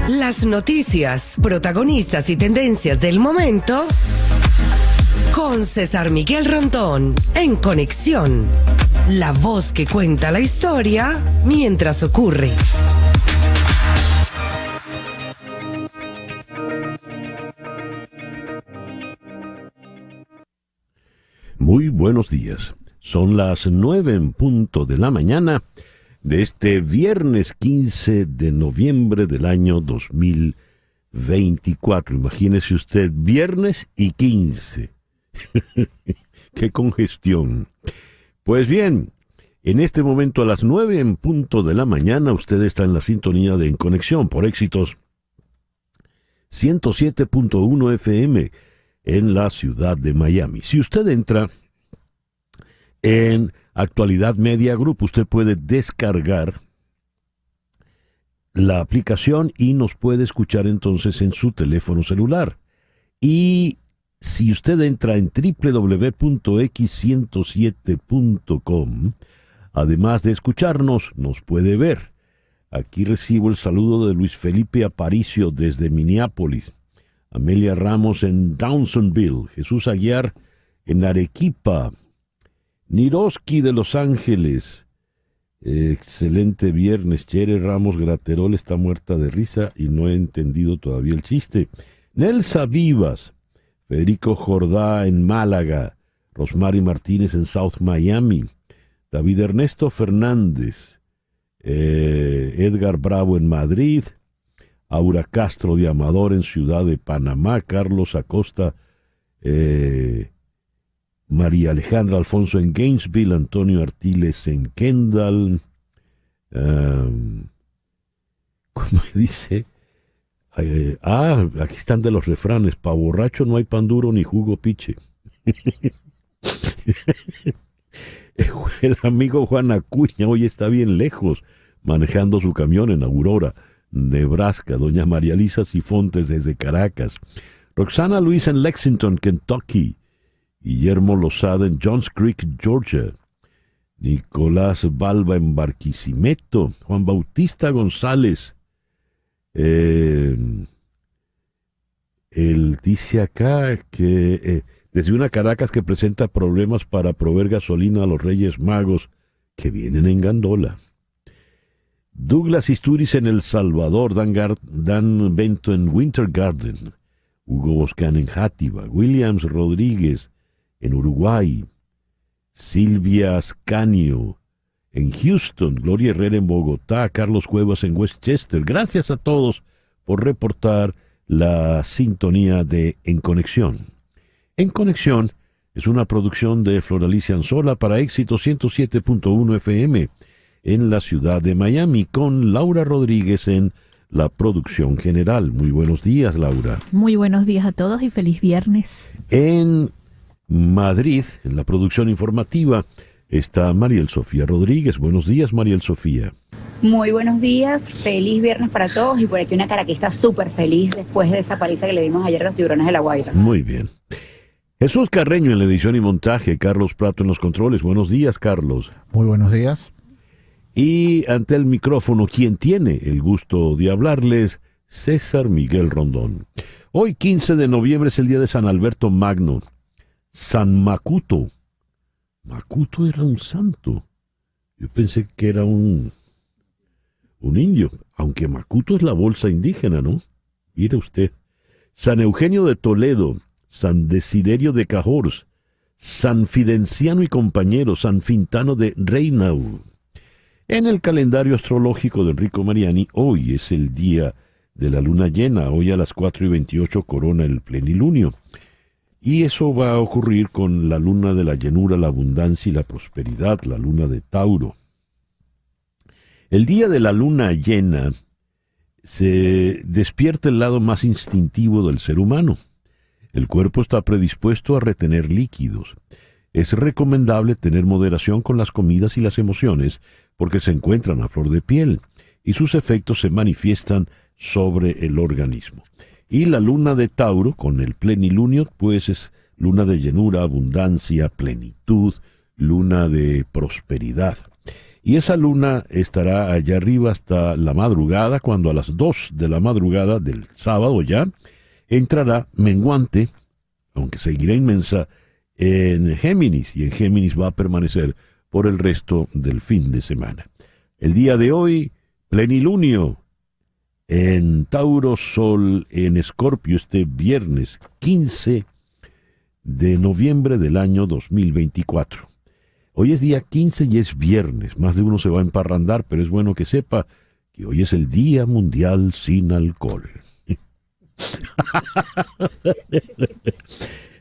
Las noticias, protagonistas y tendencias del momento con César Miguel Rondón en Conexión. La voz que cuenta la historia mientras ocurre. Muy buenos días. Son las 9 en punto de la mañana de este viernes 15 de noviembre del año 2024. Imagínese usted, viernes y 15. ¡Qué congestión! Pues bien, en este momento a las 9 en punto de la mañana usted está en la sintonía de En Conexión por Éxitos 107.1 FM en la ciudad de Miami. Si usted entra en Actualidad Media Group, usted puede descargar la aplicación y nos puede escuchar entonces en su teléfono celular. Y si usted entra en www.x107.com, además de escucharnos, nos puede ver. Aquí recibo el saludo de Luis Felipe Aparicio desde Minneapolis, Amelia Ramos en Townsendville, Jesús Aguiar en Arequipa, Niroski de Los Ángeles. Excelente viernes. Chere Ramos Graterol está muerta de risa y no he entendido todavía el chiste. Nelsa Vivas, Federico Jordá en Málaga, Rosmary Martínez en South Miami, David Ernesto Fernández, Edgar Bravo en Madrid, Aura Castro de Amador en Ciudad de Panamá, Carlos Acosta, María Alejandra Alfonso en Gainesville, Antonio Artiles en Kendall, ¿cómo dice? Aquí están de los refranes: pa' borracho no hay pan duro ni jugo piche. El amigo Juan Acuña hoy está bien lejos, manejando su camión en Aurora, Nebraska. Doña María Lisa Sifontes desde Caracas, Roxana Luis en Lexington, Kentucky, Guillermo Lozada en Johns Creek, Georgia, Nicolás Balba en Barquisimeto, Juan Bautista González. Él dice acá que desde una Caracas que presenta problemas para proveer gasolina a los Reyes Magos que vienen en gandola. Douglas Isturiz en El Salvador, Dan Bento en Winter Garden, Hugo Boscan en Játiva, Williams Rodríguez en Uruguay, Silvia Ascanio en Houston, Gloria Herrera en Bogotá, Carlos Cuevas en Westchester. Gracias a todos por reportar la sintonía de En Conexión. En Conexión es una producción de Floralicia Anzola para Éxito 107.1 FM en la ciudad de Miami, con Laura Rodríguez en la producción general. Muy buenos días, Laura. Muy buenos días a todos y feliz viernes. En Madrid, en la producción informativa, está Mariel Sofía Rodríguez. Buenos días, Mariel Sofía. Muy buenos días, feliz viernes para todos, y por aquí una cara que está súper feliz después de esa paliza que le dimos ayer a los Tiburones de La Guaira. Muy bien. Jesús Carreño en la edición y montaje, Carlos Prato en los controles. Buenos días, Carlos. Muy buenos días. Y ante el micrófono, quien tiene el gusto de hablarles, César Miguel Rondón. Hoy, 15 de noviembre, es el día de San Alberto Magno. San Macuto. Macuto era un santo. Yo pensé que era un indio, aunque Macuto es la bolsa indígena, ¿no? Mire usted. San Eugenio de Toledo, San Desiderio de Cajors, San Fidenciano y compañero, San Fintano de Reinau. En el calendario astrológico de Enrico Mariani, hoy es el día de la luna llena. Hoy a las 4:28 corona el plenilunio. Y eso va a ocurrir con la luna de la llenura, la abundancia y la prosperidad, la luna de Tauro. El día de la luna llena se despierta el lado más instintivo del ser humano. El cuerpo está predispuesto a retener líquidos. Es recomendable tener moderación con las comidas y las emociones porque se encuentran a flor de piel y sus efectos se manifiestan sobre el organismo. Y la luna de Tauro, con el plenilunio, pues es luna de llenura, abundancia, plenitud, luna de prosperidad. Y esa luna estará allá arriba hasta la madrugada, cuando a las 2 de la madrugada del sábado ya entrará menguante, aunque seguirá inmensa, en Géminis, y en Géminis va a permanecer por el resto del fin de semana. El día de hoy, plenilunio en Tauro, Sol en Escorpio, este viernes 15 de noviembre del año 2024. Hoy es día 15 y es viernes. Más de uno se va a emparrandar, pero es bueno que sepa que hoy es el Día Mundial sin Alcohol.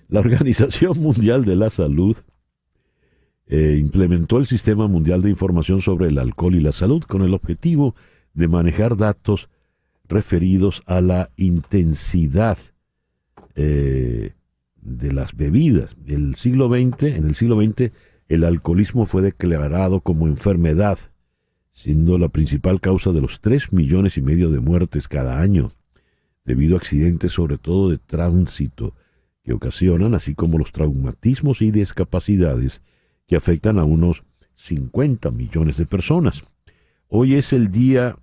La Organización Mundial de la Salud implementó el Sistema Mundial de Información sobre el Alcohol y la Salud con el objetivo de manejar datos referidos a la intensidad de las bebidas. En el siglo XX, el alcoholismo fue declarado como enfermedad, siendo la principal causa de los 3,5 millones de muertes cada año, debido a accidentes sobre todo de tránsito que ocasionan, así como los traumatismos y discapacidades que afectan a unos 50 millones de personas. Hoy es el Día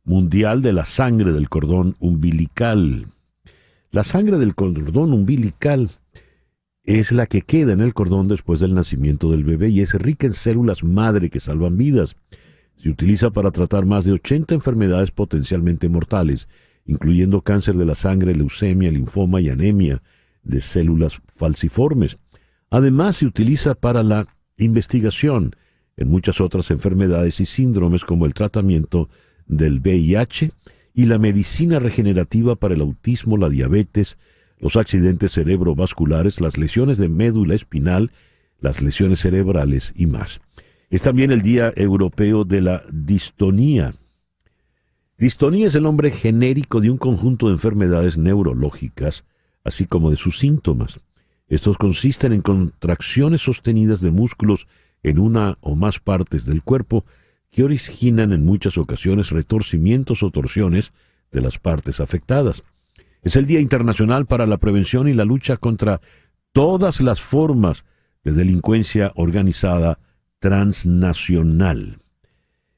Mundial de la Sangre del Cordón Umbilical. La sangre del cordón umbilical es la que queda en el cordón después del nacimiento del bebé y es rica en células madre que salvan vidas. Se utiliza para tratar más de 80 enfermedades potencialmente mortales, incluyendo cáncer de la sangre, leucemia, linfoma y anemia de células falciformes. Además, se utiliza para la investigación en muchas otras enfermedades y síndromes como el tratamiento del VIH y la medicina regenerativa para el autismo, la diabetes, los accidentes cerebrovasculares, las lesiones de médula espinal, las lesiones cerebrales y más. Es también el Día Europeo de la Distonía. Distonía es el nombre genérico de un conjunto de enfermedades neurológicas, así como de sus síntomas. Estos consisten en contracciones sostenidas de músculos en una o más partes del cuerpo que originan en muchas ocasiones retorcimientos o torsiones de las partes afectadas. Es el Día Internacional para la Prevención y la Lucha contra todas las formas de delincuencia organizada transnacional.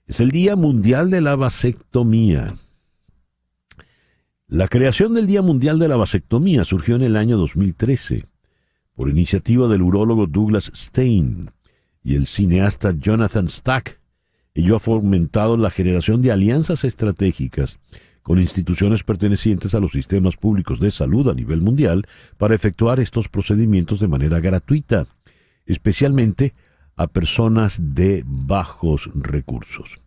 Es el Día Mundial de la Vasectomía. La creación del Día Mundial de la Vasectomía surgió en el año 2013 por iniciativa del urólogo Douglas Stein y el cineasta Jonathan Stack. Ello ha fomentado la generación de alianzas estratégicas con instituciones pertenecientes a los sistemas públicos de salud a nivel mundial para efectuar estos procedimientos de manera gratuita, especialmente a personas de bajos recursos.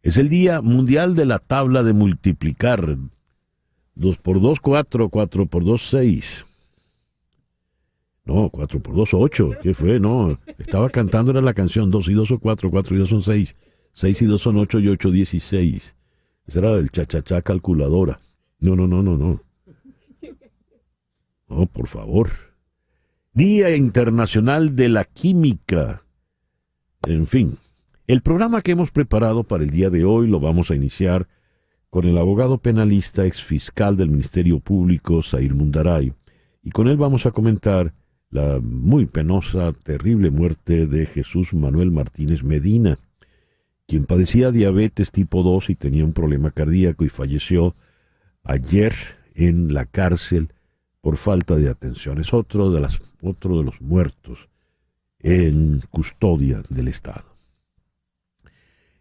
Es el Día Mundial de la Tabla de Multiplicar. 2 por 2, 4, 4 por 2, 6. No, 4 por 2, 8. ¿Qué fue? No, estaba cantando, era la canción 2 y 2 son 4, 4 y 2 son 6. 6 y 2 son 8 y 8, 16. Esa era el cha-cha-cha calculadora. No. No, por favor. Día Internacional de la Química. En fin, el programa que hemos preparado para el día de hoy lo vamos a iniciar con el abogado penalista exfiscal del Ministerio Público, Zair Mundaray, y con él vamos a comentar la muy penosa, terrible muerte de Jesús Manuel Martínez Medina, quien padecía diabetes tipo 2 y tenía un problema cardíaco y falleció ayer en la cárcel por falta de atención. Es otro de los muertos en custodia del Estado.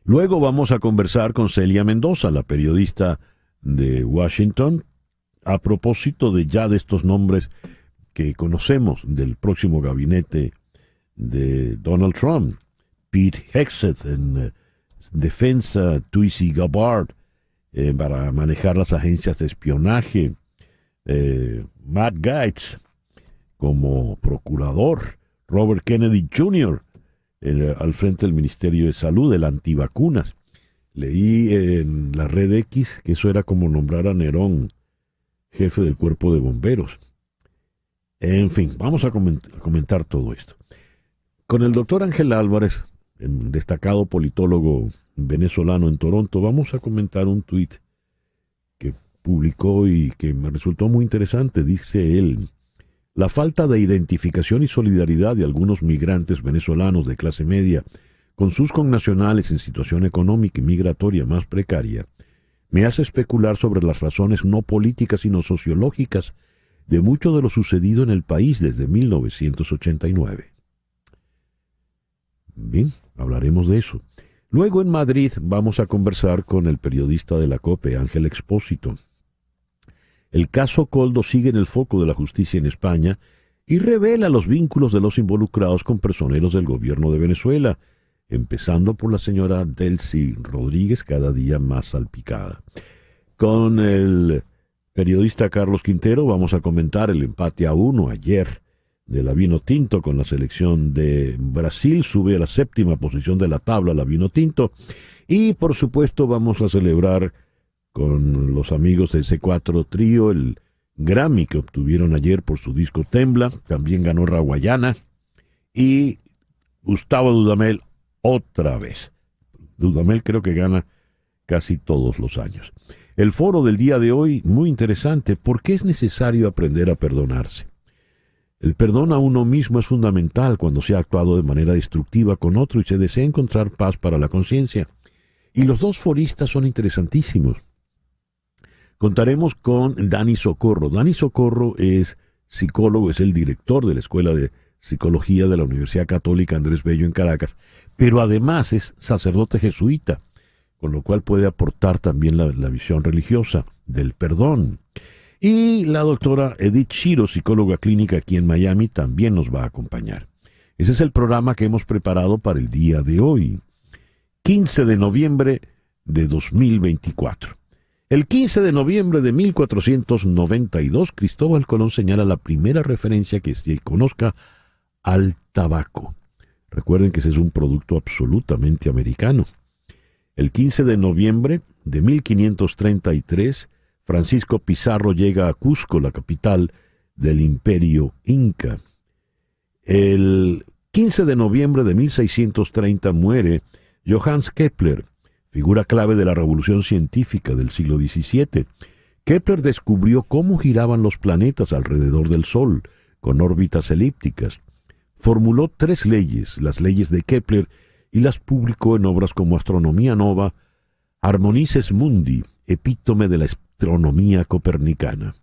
Luego vamos a conversar con Celia Mendoza, la periodista de Washington, a propósito de estos nombres que conocemos del próximo gabinete de Donald Trump. Pete Hegseth en defensa, Tulsi Gabbard para manejar las agencias de espionaje, Matt Gaetz como procurador, Robert Kennedy Jr. Al frente del Ministerio de Salud, el antivacunas. Leí en la red X que eso era como nombrar a Nerón jefe del cuerpo de bomberos. En fin, vamos a comentar todo esto. Con el doctor Ángel Álvarez, destacado politólogo venezolano en Toronto, vamos a comentar un tuit que publicó y que me resultó muy interesante. Dice él: la falta de identificación y solidaridad de algunos migrantes venezolanos de clase media con sus connacionales en situación económica y migratoria más precaria, me hace especular sobre las razones no políticas sino sociológicas de mucho de lo sucedido en el país desde 1989. Bien, hablaremos de eso. Luego en Madrid vamos a conversar con el periodista de la COPE, Ángel Expósito. El caso Koldo sigue en el foco de la justicia en España y revela los vínculos de los involucrados con personeros del gobierno de Venezuela, empezando por la señora Delcy Rodríguez, cada día más salpicada. Con el periodista Carlos Quintero vamos a comentar el empate a 1 ayer de la Vinotinto con la selección de Brasil. Sube a la 7ª posición de la tabla la Vinotinto. Y por supuesto vamos a celebrar con los amigos de C4 Trío el Grammy que obtuvieron ayer por su disco Tembla. También ganó Raguayana y Gustavo Dudamel otra vez. Dudamel creo que gana casi todos los años. El foro del día de hoy, muy interesante. ¿Por qué es necesario aprender a perdonarse? El perdón a uno mismo es fundamental cuando se ha actuado de manera destructiva con otro y se desea encontrar paz para la conciencia. Y los dos foristas son interesantísimos. Contaremos con Dani Socorro. Dani Socorro es psicólogo, es el director de la Escuela de Psicología de la Universidad Católica Andrés Bello en Caracas, pero además es sacerdote jesuita, con lo cual puede aportar también la visión religiosa del perdón. Y la doctora Edith Shiro, psicóloga clínica aquí en Miami, también nos va a acompañar. Ese es el programa que hemos preparado para el día de hoy, 15 de noviembre de 2024. El 15 de noviembre de 1492, Cristóbal Colón señala la primera referencia que se conozca al tabaco. Recuerden que ese es un producto absolutamente americano. El 15 de noviembre de 1533, Francisco Pizarro llega a Cusco, la capital del Imperio Inca. El 15 de noviembre de 1630 muere Johannes Kepler, figura clave de la revolución científica del siglo XVII. Kepler descubrió cómo giraban los planetas alrededor del Sol, con órbitas elípticas. Formuló 3 leyes, las leyes de Kepler, y las publicó en obras como Astronomía Nova, Harmonices Mundi, epítome de la astronomía copernicana.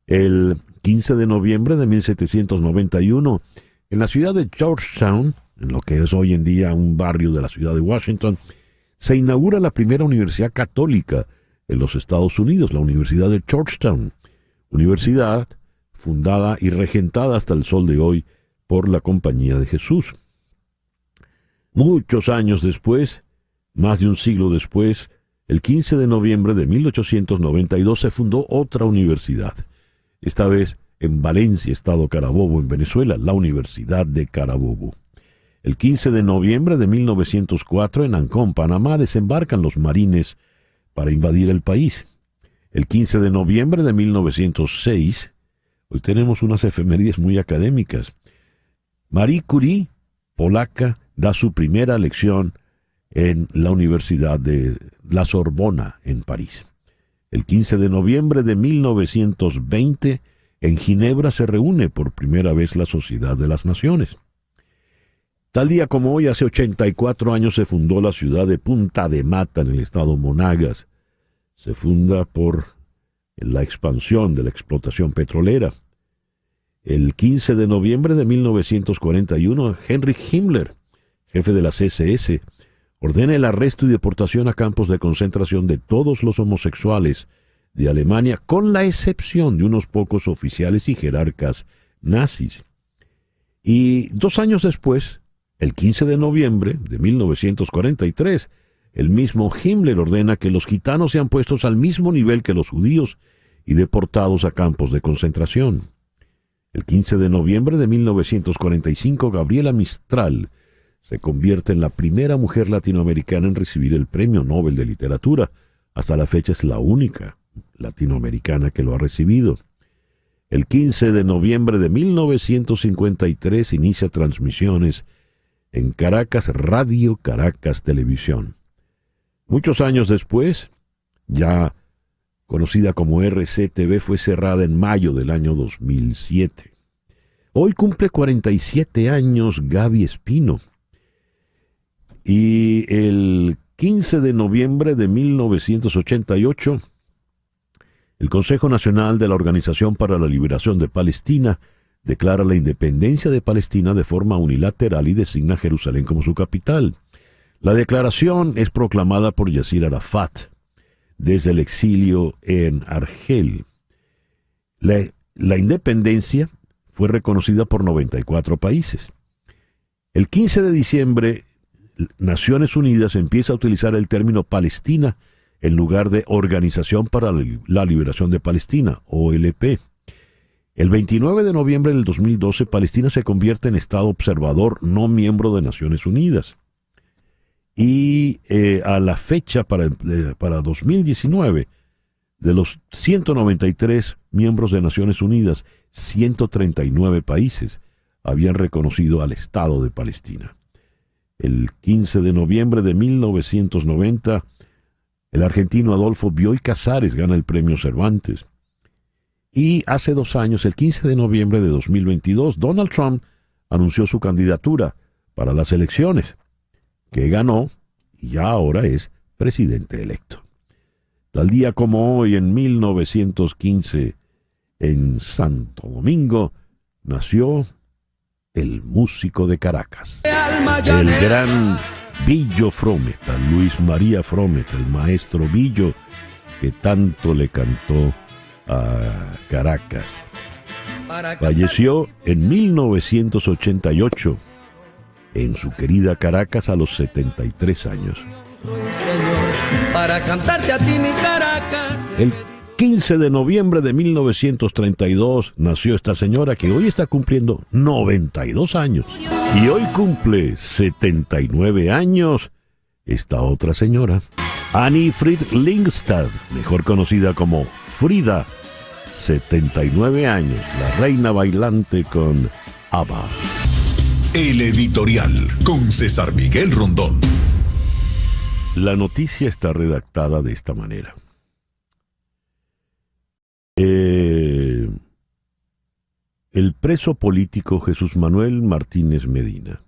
El 15 de noviembre de 1791, en la ciudad de Georgetown, en lo que es hoy en día un barrio de la ciudad de Washington, se inaugura la primera universidad católica en los Estados Unidos, la Universidad de Georgetown, universidad fundada y regentada hasta el sol de hoy por la Compañía de Jesús. Muchos años después, más de un siglo después, el 15 de noviembre de 1892 se fundó otra universidad, esta vez en Valencia, estado Carabobo, en Venezuela, la Universidad de Carabobo. El 15 de noviembre de 1904, en Ancón, Panamá, desembarcan los marines para invadir el país. El 15 de noviembre de 1906, hoy tenemos unas efemérides muy académicas. Marie Curie, polaca, da su primera lección en la Universidad de la Sorbona, en París. El 15 de noviembre de 1920, en Ginebra se reúne por primera vez la Sociedad de las Naciones. Tal día como hoy, hace 84 años, se fundó la ciudad de Punta de Mata, en el estado Monagas. Se funda por la expansión de la explotación petrolera. El 15 de noviembre de 1941, Heinrich Himmler, jefe de la SS, ordena el arresto y deportación a campos de concentración de todos los homosexuales de Alemania, con la excepción de unos pocos oficiales y jerarcas nazis. Y 2 años después, el 15 de noviembre de 1943, el mismo Himmler ordena que los gitanos sean puestos al mismo nivel que los judíos y deportados a campos de concentración. El 15 de noviembre de 1945, Gabriela Mistral se convierte en la primera mujer latinoamericana en recibir el Premio Nobel de Literatura. Hasta la fecha es la única latinoamericana que lo ha recibido. El 15 de noviembre de 1953 inicia transmisiones en Caracas Radio, Caracas Televisión. Muchos años después, ya conocida como RCTV, fue cerrada en mayo del año 2007. Hoy cumple 47 años Gaby Espino. Y el 15 de noviembre de 1988, el Consejo Nacional de la Organización para la Liberación de Palestina declara la independencia de Palestina de forma unilateral y designa Jerusalén como su capital. La declaración es proclamada por Yasir Arafat desde el exilio en Argel. La independencia fue reconocida por 94 países. El 15 de diciembre, Naciones Unidas empieza a utilizar el término Palestina en lugar de Organización para la Liberación de Palestina, OLP. El 29 de noviembre del 2012, Palestina se convierte en Estado observador no miembro de Naciones Unidas. Y a la fecha para 2019, de los 193 miembros de Naciones Unidas, 139 países habían reconocido al Estado de Palestina. El 15 de noviembre de 1990, el argentino Adolfo Bioy Casares gana el premio Cervantes. Y hace 2 años, el 15 de noviembre de 2022, Donald Trump anunció su candidatura para las elecciones, que ganó y ya ahora es presidente electo. Tal día como hoy, en 1915, en Santo Domingo, nació el músico de Caracas, el gran Billo Frometa, Luis María Frometa, el maestro Billo, que tanto le cantó a Caracas. Falleció en 1988 en su querida Caracas a los 73 años. Para cantarte a ti mi Caracas. El 15 de noviembre de 1932 nació esta señora que hoy está cumpliendo 92 años. Y hoy cumple 79 años esta otra señora, Annie Fried Lyngstad, mejor conocida como Frida, 79 años, la reina bailante con ABBA. El editorial con César Miguel Rondón. La noticia está redactada de esta manera. El preso político Jesús Manuel Martínez Medina,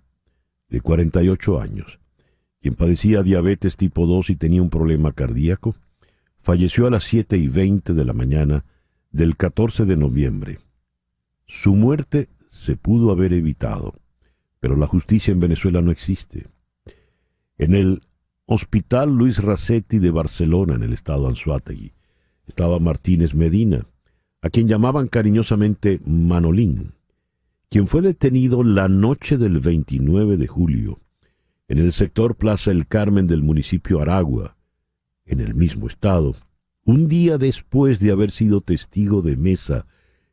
de 48 años, quien padecía diabetes tipo 2 y tenía un problema cardíaco, falleció a las 7:20 de la mañana del 14 de noviembre. Su muerte se pudo haber evitado, pero la justicia en Venezuela no existe. En el Hospital Luis Racetti de Barcelona, en el estado Anzoátegui, estaba Martínez Medina, a quien llamaban cariñosamente Manolín, quien fue detenido la noche del 29 de julio, en el sector Plaza El Carmen del municipio Aragua, en el mismo estado, un día después de haber sido testigo de mesa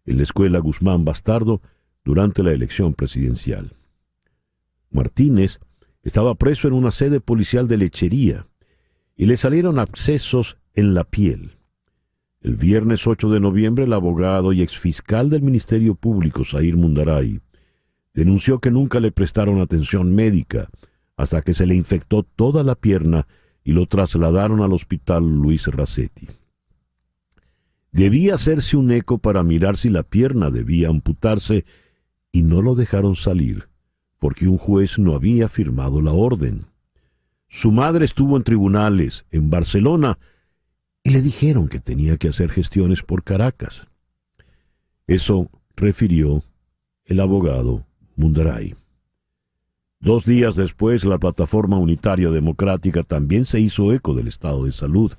en la escuela Guzmán Bastardo durante la elección presidencial. Martínez estaba preso en una sede policial de Lechería y le salieron abscesos en la piel. El viernes 8 de noviembre, el abogado y exfiscal del Ministerio Público, Zair Mundaray, denunció que nunca le prestaron atención médica hasta que se le infectó toda la pierna y lo trasladaron al hospital Luis Racetti. Debía hacerse un eco para mirar si la pierna debía amputarse y no lo dejaron salir porque un juez no había firmado la orden. Su madre estuvo en tribunales en Barcelona y le dijeron que tenía que hacer gestiones por Caracas. Eso refirió el abogado Mundaray. 2 días después, la Plataforma Unitaria Democrática también se hizo eco del estado de salud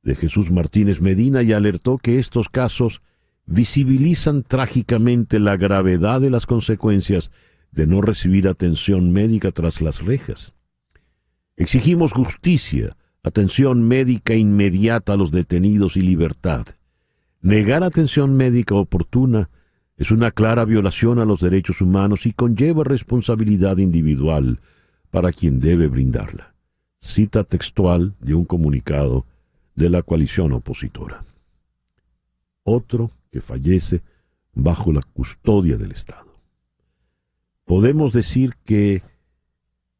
de Jesús Martínez Medina y alertó que estos casos visibilizan trágicamente la gravedad de las consecuencias de no recibir atención médica tras las rejas. Exigimos justicia, atención médica inmediata a los detenidos y libertad. Negar atención médica oportuna es una clara violación a los derechos humanos y conlleva responsabilidad individual para quien debe brindarla. Cita textual de un comunicado de la coalición opositora. Otro que fallece bajo la custodia del Estado. Podemos decir que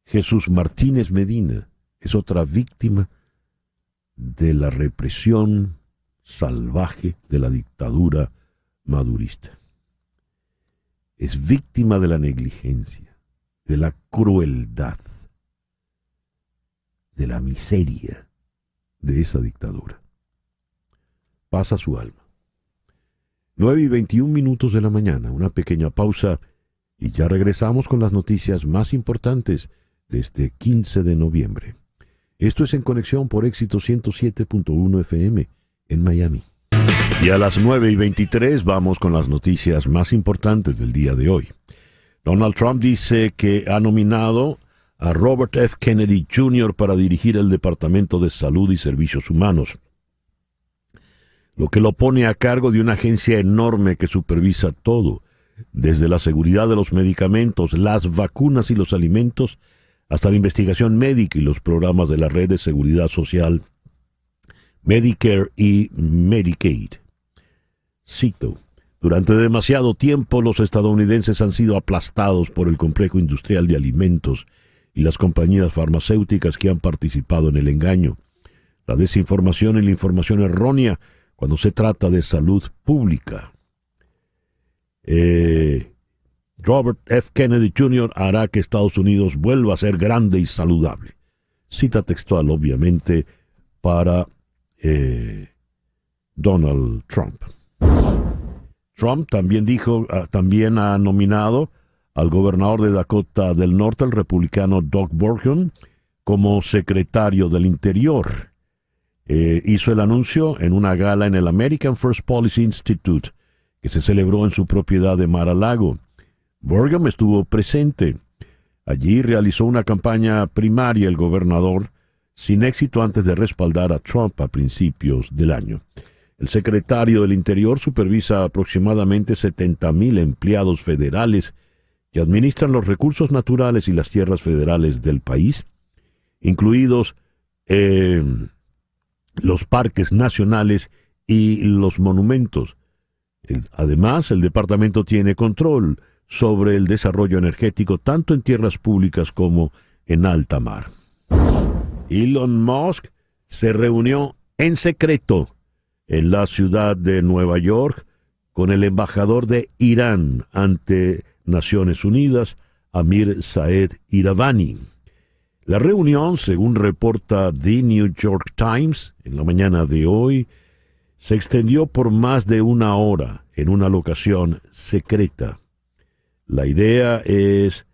Jesús Martínez Medina es otra víctima de la represión salvaje de la dictadura madurista. es víctima de la negligencia, de la crueldad, de la miseria de esa dictadura. Pasa su alma. 9:21 de la mañana, una pequeña pausa y ya regresamos con las noticias más importantes de este 15 de noviembre. Esto es En Conexión por Éxito 107.1 FM en Miami. Y a las 9:23 vamos con las noticias más importantes del día de hoy. Donald Trump dice que ha nominado a Robert F. Kennedy Jr. para dirigir el Departamento de Salud y Servicios Humanos, lo que lo pone a cargo de una agencia enorme que supervisa todo, desde la seguridad de los medicamentos, las vacunas y los alimentos, hasta la investigación médica y los programas de la red de seguridad social, Medicare y Medicaid. Cito: durante demasiado tiempo los estadounidenses han sido aplastados por el complejo industrial de alimentos y las compañías farmacéuticas que han participado en el engaño, la desinformación y la información errónea cuando se trata de salud pública. Robert F. Kennedy Jr. hará que Estados Unidos vuelva a ser grande y saludable. Cita textual, obviamente, para Donald Trump. Trump también ha nominado al gobernador de Dakota del Norte, el republicano Doug Burgum, como secretario del Interior. Hizo el anuncio en una gala en el American First Policy Institute, que se celebró en su propiedad de Mar-a-Lago. Burgum estuvo presente. Allí realizó una campaña primaria el gobernador, sin éxito antes de respaldar a Trump a principios del año. El secretario del Interior supervisa aproximadamente 70,000 empleados federales que administran los recursos naturales y las tierras federales del país, incluidos los parques nacionales y los monumentos. Además, el departamento tiene control sobre el desarrollo energético tanto en tierras públicas como en alta mar. Elon Musk se reunió en secreto en la ciudad de Nueva York con el embajador de Irán ante Naciones Unidas, Amir Saed Iravani. La reunión, según reporta The New York Times en la mañana de hoy, se extendió por más de una hora en una locación secreta. La idea es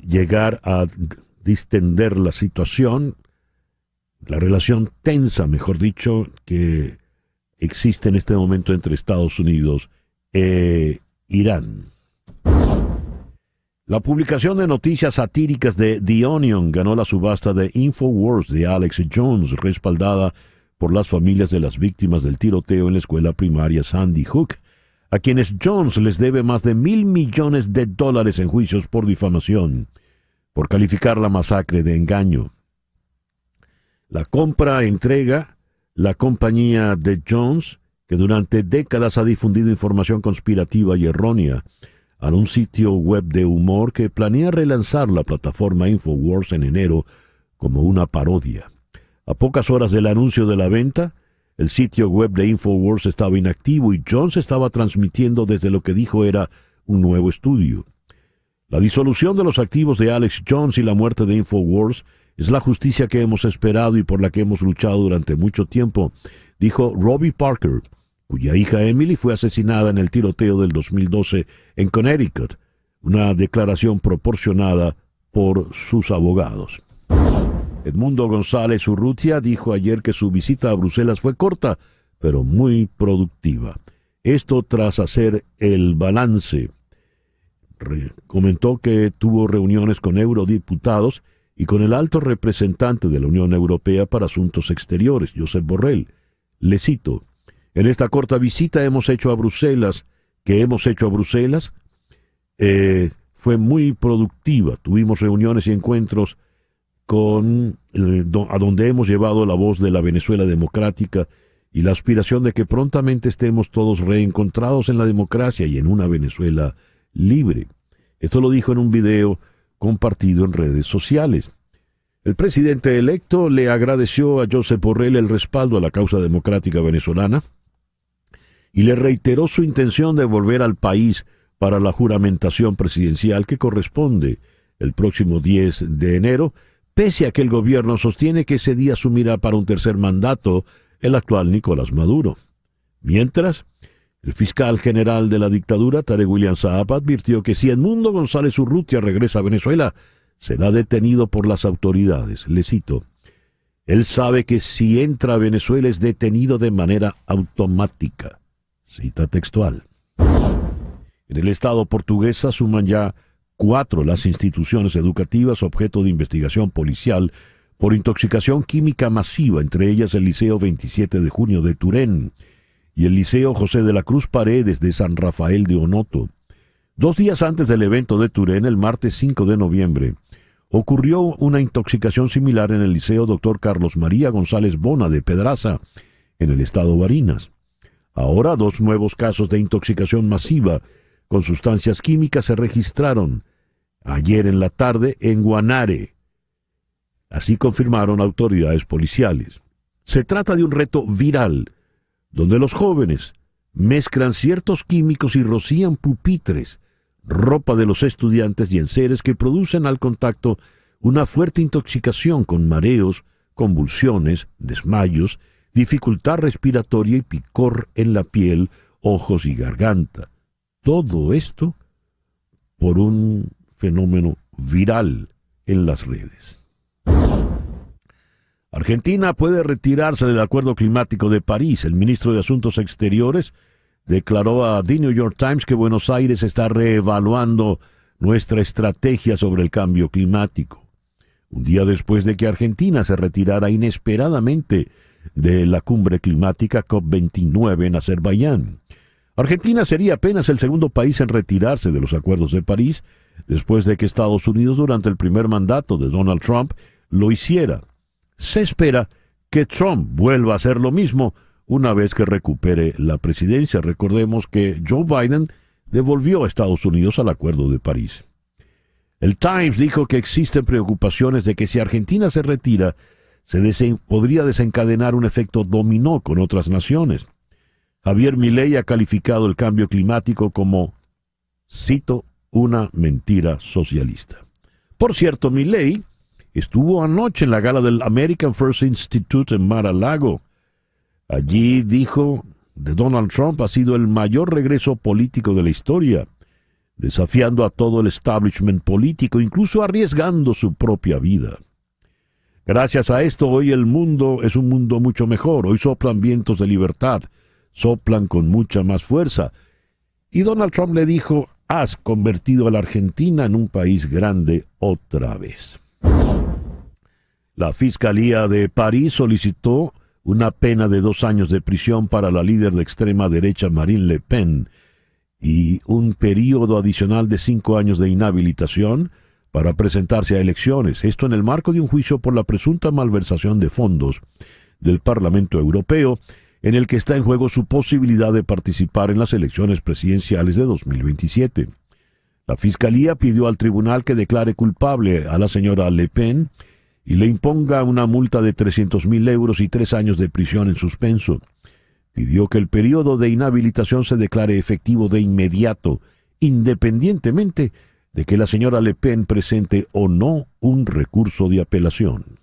llegar a distender la situación, la relación tensa, mejor dicho, que existe en este momento entre Estados Unidos e Irán. La publicación de noticias satíricas de The Onion ganó la subasta de InfoWars de Alex Jones, respaldada por las familias de las víctimas del tiroteo en la escuela primaria Sandy Hook, a quienes Jones les debe más de $1,000 millones en juicios por difamación, por calificar la masacre de engaño. La compra entrega la compañía de Jones, que durante décadas ha difundido información conspirativa y errónea, a un sitio web de humor que planea relanzar la plataforma InfoWars en enero como una parodia. A pocas horas del anuncio de la venta, el sitio web de InfoWars estaba inactivo y Jones estaba transmitiendo desde lo que dijo era un nuevo estudio. La disolución de los activos de Alex Jones y la muerte de InfoWars es la justicia que hemos esperado y por la que hemos luchado durante mucho tiempo, dijo Robbie Parker, cuya hija Emily fue asesinada en el tiroteo del 2012 en Connecticut, una declaración proporcionada por sus abogados. Edmundo González Urrutia dijo ayer que su visita a Bruselas fue corta, pero muy productiva. Esto tras hacer el balance. Comentó que tuvo reuniones con eurodiputados y con el alto representante de la Unión Europea para Asuntos Exteriores, Josep Borrell. Le cito: en esta corta visita que hemos hecho a Bruselas, fue muy productiva. Tuvimos reuniones y encuentros a donde hemos llevado la voz de la Venezuela democrática y la aspiración de que prontamente estemos todos reencontrados en la democracia y en una Venezuela libre. Esto lo dijo en un video compartido en redes sociales. El presidente electo le agradeció a Josep Borrell el respaldo a la causa democrática venezolana y le reiteró su intención de volver al país para la juramentación presidencial que corresponde el próximo 10 de enero, pese a que el gobierno sostiene que ese día asumirá para un tercer mandato el actual Nicolás Maduro. Mientras, el fiscal general de la dictadura, Tarek William Saab, advirtió que si Edmundo González Urrutia regresa a Venezuela, será detenido por las autoridades. Le cito: él sabe que si entra a Venezuela es detenido de manera automática. Cita textual. En el Estado portuguesa suman ya 4 las instituciones educativas objeto de investigación policial por intoxicación química masiva, entre ellas el Liceo 27 de Junio de Turén y el Liceo José de la Cruz Paredes de San Rafael de Onoto. 2 días antes del evento de Turén, el martes 5 de noviembre, ocurrió una intoxicación similar en el Liceo Dr. Carlos María González Bona de Pedraza, en el estado Barinas. Ahora 2 nuevos casos de intoxicación masiva con sustancias químicas se registraron ayer en la tarde en Guanare. Así confirmaron autoridades policiales. Se trata de un reto viral, donde los jóvenes mezclan ciertos químicos y rocían pupitres, ropa de los estudiantes y enseres que producen al contacto una fuerte intoxicación con mareos, convulsiones, desmayos, dificultad respiratoria y picor en la piel, ojos y garganta. Todo esto por un fenómeno viral en las redes. Argentina puede retirarse del Acuerdo Climático de París. El ministro de Asuntos Exteriores declaró a The New York Times que Buenos Aires está reevaluando nuestra estrategia sobre el cambio climático. Un día después de que Argentina se retirara inesperadamente de la cumbre climática COP29 en Azerbaiyán. Argentina sería apenas el segundo país en retirarse de los acuerdos de París, después de que Estados Unidos durante el primer mandato de Donald Trump lo hiciera. Se espera que Trump vuelva a hacer lo mismo una vez que recupere la presidencia. Recordemos que Joe Biden devolvió a Estados Unidos al Acuerdo de París. El Times dijo que existen preocupaciones de que si Argentina se retira, podría desencadenar un efecto dominó con otras naciones. Javier Milei ha calificado el cambio climático como, cito, una mentira socialista. Por cierto, Milei estuvo anoche en la gala del American First Institute en Mar-a-Lago. Allí dijo de Donald Trump ha sido el mayor regreso político de la historia, desafiando a todo el establishment político, incluso arriesgando su propia vida. Gracias a esto, hoy el mundo es un mundo mucho mejor. Hoy soplan vientos de libertad, soplan con mucha más fuerza. Y Donald Trump le dijo, has convertido a la Argentina en un país grande otra vez. La Fiscalía de París solicitó una pena de 2 años de prisión para la líder de extrema derecha Marine Le Pen y un período adicional de 5 años de inhabilitación para presentarse a elecciones. Esto en el marco de un juicio por la presunta malversación de fondos del Parlamento Europeo, en el que está en juego su posibilidad de participar en las elecciones presidenciales de 2027. La Fiscalía pidió al tribunal que declare culpable a la señora Le Pen y le imponga una multa de 300.000 euros y 3 años de prisión en suspenso. Pidió que el periodo de inhabilitación se declare efectivo de inmediato, independientemente de que la señora Le Pen presente o no un recurso de apelación.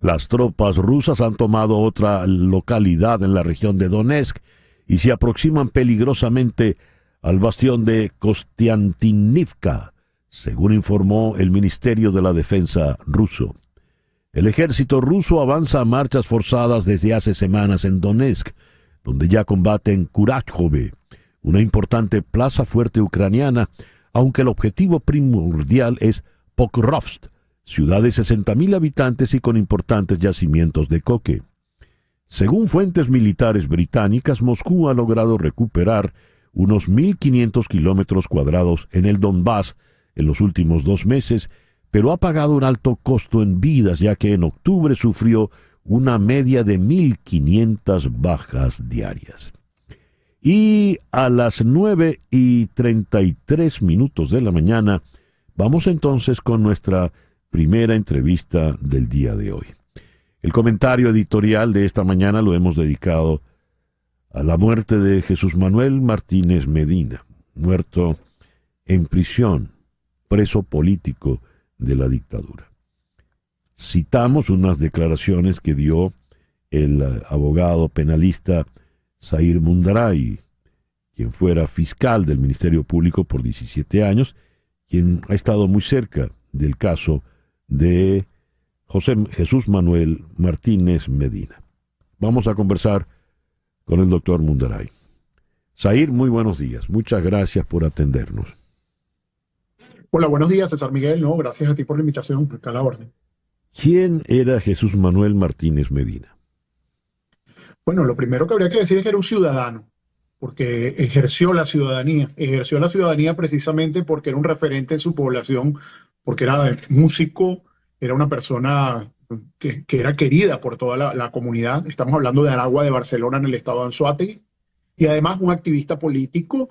Las tropas rusas han tomado otra localidad en la región de Donetsk y se aproximan peligrosamente al bastión de Kostiantynivka, según informó el Ministerio de la Defensa ruso. El ejército ruso avanza a marchas forzadas desde hace semanas en Donetsk, donde ya combate en Kurakhove, una importante plaza fuerte ucraniana, aunque el objetivo primordial es Pokrovsk, ciudad de 60.000 habitantes y con importantes yacimientos de coque. Según fuentes militares británicas, Moscú ha logrado recuperar unos 1.500 kilómetros cuadrados en el Donbass en los últimos 2 meses, pero ha pagado un alto costo en vidas, ya que en octubre sufrió una media de 1.500 bajas diarias. Y a las 9:33 de la mañana, vamos entonces con nuestra primera entrevista del día de hoy. El comentario editorial de esta mañana lo hemos dedicado a la muerte de Jesús Manuel Martínez Medina. muerto en prisión, preso político de la dictadura. Citamos unas declaraciones que dio el abogado penalista Zair Mundaray, quien fuera fiscal del Ministerio Público por 17 años, quien ha estado muy cerca del caso de Jesús Manuel Martínez Medina. Vamos a conversar con el doctor Mundaray. Zair, muy buenos días. Muchas gracias por atendernos. Hola, buenos días, César Miguel. No, gracias a ti por la invitación, acá a la orden. ¿Quién era Jesús Manuel Martínez Medina? Bueno, lo primero que habría que decir es que era un ciudadano, porque ejerció la ciudadanía precisamente porque era un referente en su población, porque era músico, era una persona que era querida por toda la comunidad. Estamos hablando de Aragua de Barcelona, en el estado de Anzoátegui, y además un activista político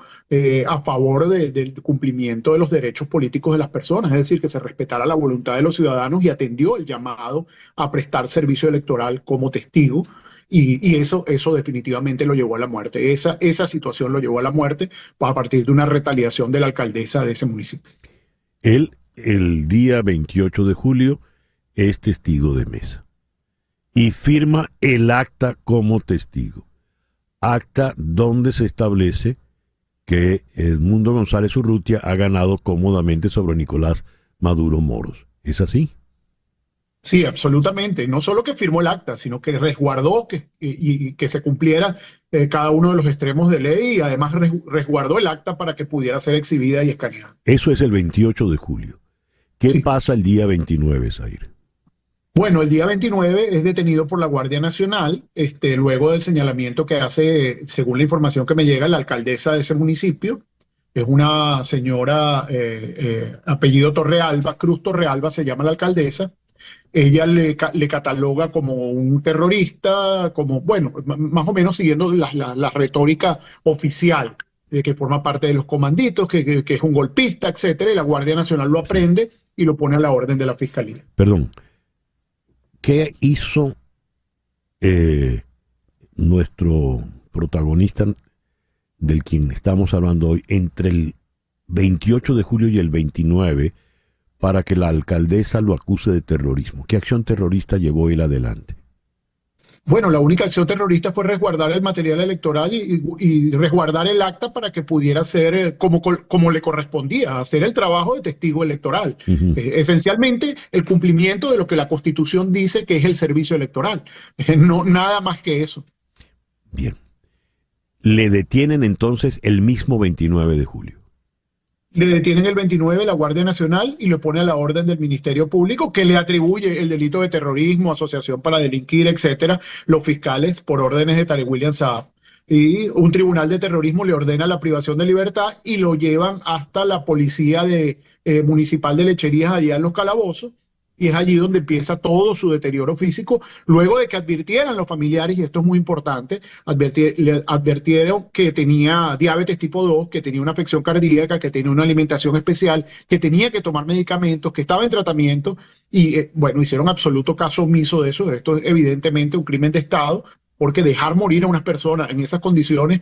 a favor del cumplimiento de los derechos políticos de las personas, es decir, que se respetara la voluntad de los ciudadanos, y atendió el llamado a prestar servicio electoral como testigo. Y eso definitivamente lo llevó a la muerte. Esa situación lo llevó a la muerte a partir de una retaliación de la alcaldesa de ese municipio. Él, el día 28 de julio, es testigo de mesa y firma el acta como testigo. Acta donde se establece que Edmundo González Urrutia ha ganado cómodamente sobre Nicolás Maduro Moros. ¿Es así? Sí, absolutamente. No solo que firmó el acta, sino que resguardó que se cumpliera cada uno de los extremos de ley, y además resguardó el acta para que pudiera ser exhibida y escaneada. Eso es el 28 de julio. ¿Qué Sí. pasa el día 29, Zair? Bueno, el día 29 es detenido por la Guardia Nacional, luego del señalamiento que hace, según la información que me llega, la alcaldesa de ese municipio. Es una señora, apellido Torrealba, Cruz Torrealba se llama la alcaldesa. Ella le cataloga como un terrorista, como, bueno, más o menos siguiendo la retórica oficial, de que forma parte de los comanditos, que es un golpista, etcétera, y la Guardia Nacional lo aprende y lo pone a la orden de la Fiscalía. Perdón. ¿Qué hizo nuestro protagonista, del quien estamos hablando hoy, entre el 28 de julio y el 29 para que la alcaldesa lo acuse de terrorismo? ¿Qué acción terrorista llevó él adelante? Bueno, la única acción terrorista fue resguardar el material electoral y resguardar el acta para que pudiera ser como le correspondía, hacer el trabajo de testigo electoral. Uh-huh. Esencialmente, el cumplimiento de lo que la Constitución dice que es el servicio electoral. No, nada más que eso. Bien. Le detienen entonces el mismo 29 de julio. Le detienen el 29 la Guardia Nacional y lo pone a la orden del Ministerio Público, que le atribuye el delito de terrorismo, asociación para delinquir, etcétera, los fiscales por órdenes de Tarek William Saab. Y un tribunal de terrorismo le ordena la privación de libertad y lo llevan hasta la policía municipal de Lecherías, allá en Los Calabozos. Y es allí donde empieza todo su deterioro físico, luego de que advirtieran los familiares, y esto es muy importante, le advirtieron que tenía diabetes tipo 2, que tenía una afección cardíaca, que tenía una alimentación especial, que tenía que tomar medicamentos, que estaba en tratamiento, y bueno, hicieron absoluto caso omiso de eso. Esto es evidentemente un crimen de Estado, porque dejar morir a unas personas en esas condiciones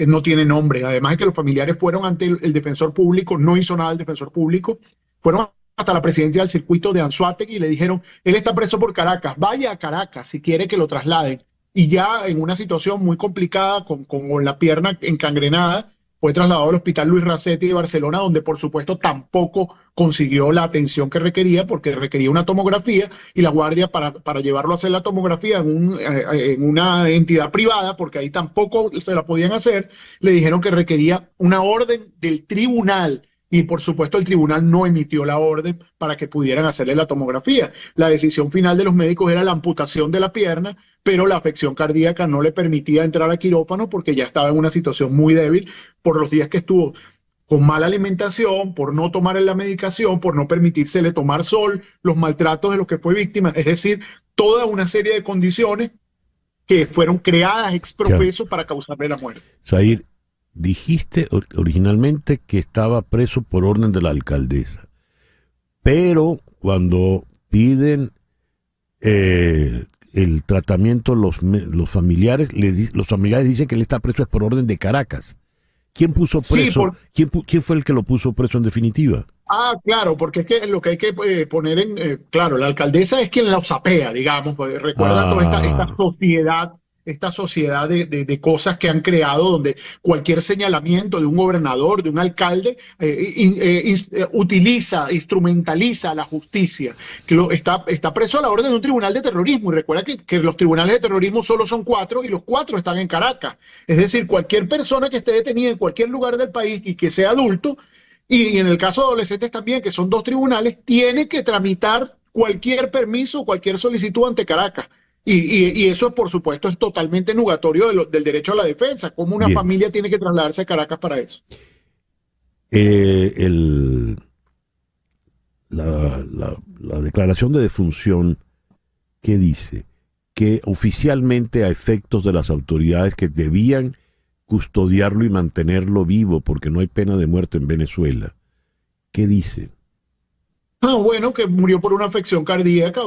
no tiene nombre. Además de que los familiares fueron ante el defensor público, no hizo nada el defensor público, fueron hasta la presidencia del circuito de Anzoátegui y le dijeron: él está preso por Caracas, vaya a Caracas si quiere que lo trasladen. Y ya en una situación muy complicada, con la pierna encangrenada, fue trasladado al hospital Luis Racetti de Barcelona, donde por supuesto tampoco consiguió la atención que requería, porque requería una tomografía, y la Guardia, para llevarlo a hacer la tomografía en una entidad privada, porque ahí tampoco se la podían hacer, le dijeron que requería una orden del tribunal. Y por supuesto el tribunal no emitió la orden para que pudieran hacerle la tomografía. La decisión final de los médicos era la amputación de la pierna, pero la afección cardíaca no le permitía entrar a quirófano porque ya estaba en una situación muy débil por los días que estuvo con mala alimentación, por no tomar la medicación, por no permitírsele tomar sol, los maltratos de los que fue víctima, es decir, toda una serie de condiciones que fueron creadas ex profeso para causarle la muerte. Zair, dijiste originalmente que estaba preso por orden de la alcaldesa, pero cuando piden el tratamiento los familiares dicen que él está preso es por orden de Caracas. ¿Quién puso preso? ¿Quién fue el que lo puso preso en definitiva? Claro, porque es que lo que hay que poner claro, la alcaldesa es quien lo sapea, digamos, pues, recuerda toda esta sociedad de cosas que han creado, donde cualquier señalamiento de un gobernador, de un alcalde, instrumentaliza a la justicia, que está preso a la orden de un tribunal de terrorismo, y recuerda que los tribunales de terrorismo solo son 4, y los 4 están en Caracas. Es decir, cualquier persona que esté detenida en cualquier lugar del país y que sea adulto, y en el caso de adolescentes también, que son 2 tribunales, tiene que tramitar cualquier permiso, cualquier solicitud ante Caracas. Y eso, por supuesto, es totalmente nugatorio del derecho a la defensa. ¿Cómo una familia tiene que trasladarse a Caracas para eso? La declaración de defunción, ¿qué dice? Que oficialmente, a efectos de las autoridades que debían custodiarlo y mantenerlo vivo porque no hay pena de muerte en Venezuela, ¿qué dice? Bueno, que murió por una afección cardíaca,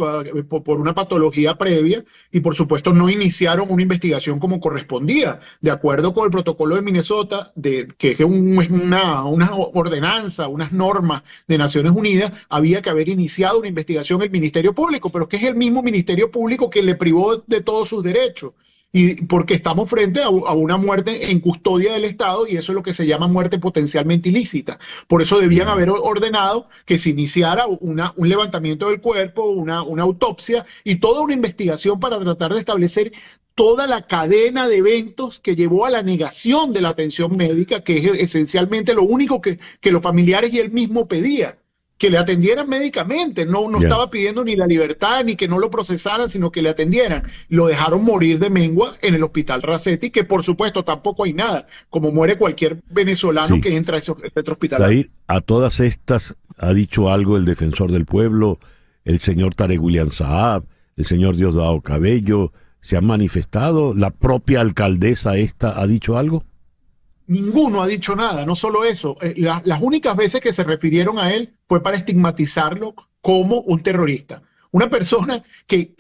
por una patología previa, y por supuesto no iniciaron una investigación como correspondía. De acuerdo con el protocolo de Minnesota, que es una ordenanza, unas normas de Naciones Unidas, había que haber iniciado una investigación el Ministerio Público, pero que es el mismo Ministerio Público que le privó de todos sus derechos. Y porque estamos frente a una muerte en custodia del Estado, y eso es lo que se llama muerte potencialmente ilícita. Por eso debían haber ordenado que se iniciara un levantamiento del cuerpo, una autopsia y toda una investigación para tratar de establecer toda la cadena de eventos que llevó a la negación de la atención médica, que es esencialmente lo único que los familiares y él mismo pedían. Que le atendieran médicamente, no estaba pidiendo ni la libertad ni que no lo procesaran, sino que le atendieran. Lo dejaron morir de mengua en el hospital Racetti, que por supuesto tampoco hay nada, como muere cualquier venezolano que entra a ese hospital. Zahir, a todas estas ha dicho algo el defensor del pueblo, el señor Tarek William Saab, el señor Diosdado Cabello, ¿se han manifestado? ¿La propia alcaldesa ha dicho algo? Ninguno ha dicho nada, no solo eso. Las únicas veces que se refirieron a él fue para estigmatizarlo como un terrorista. Una persona que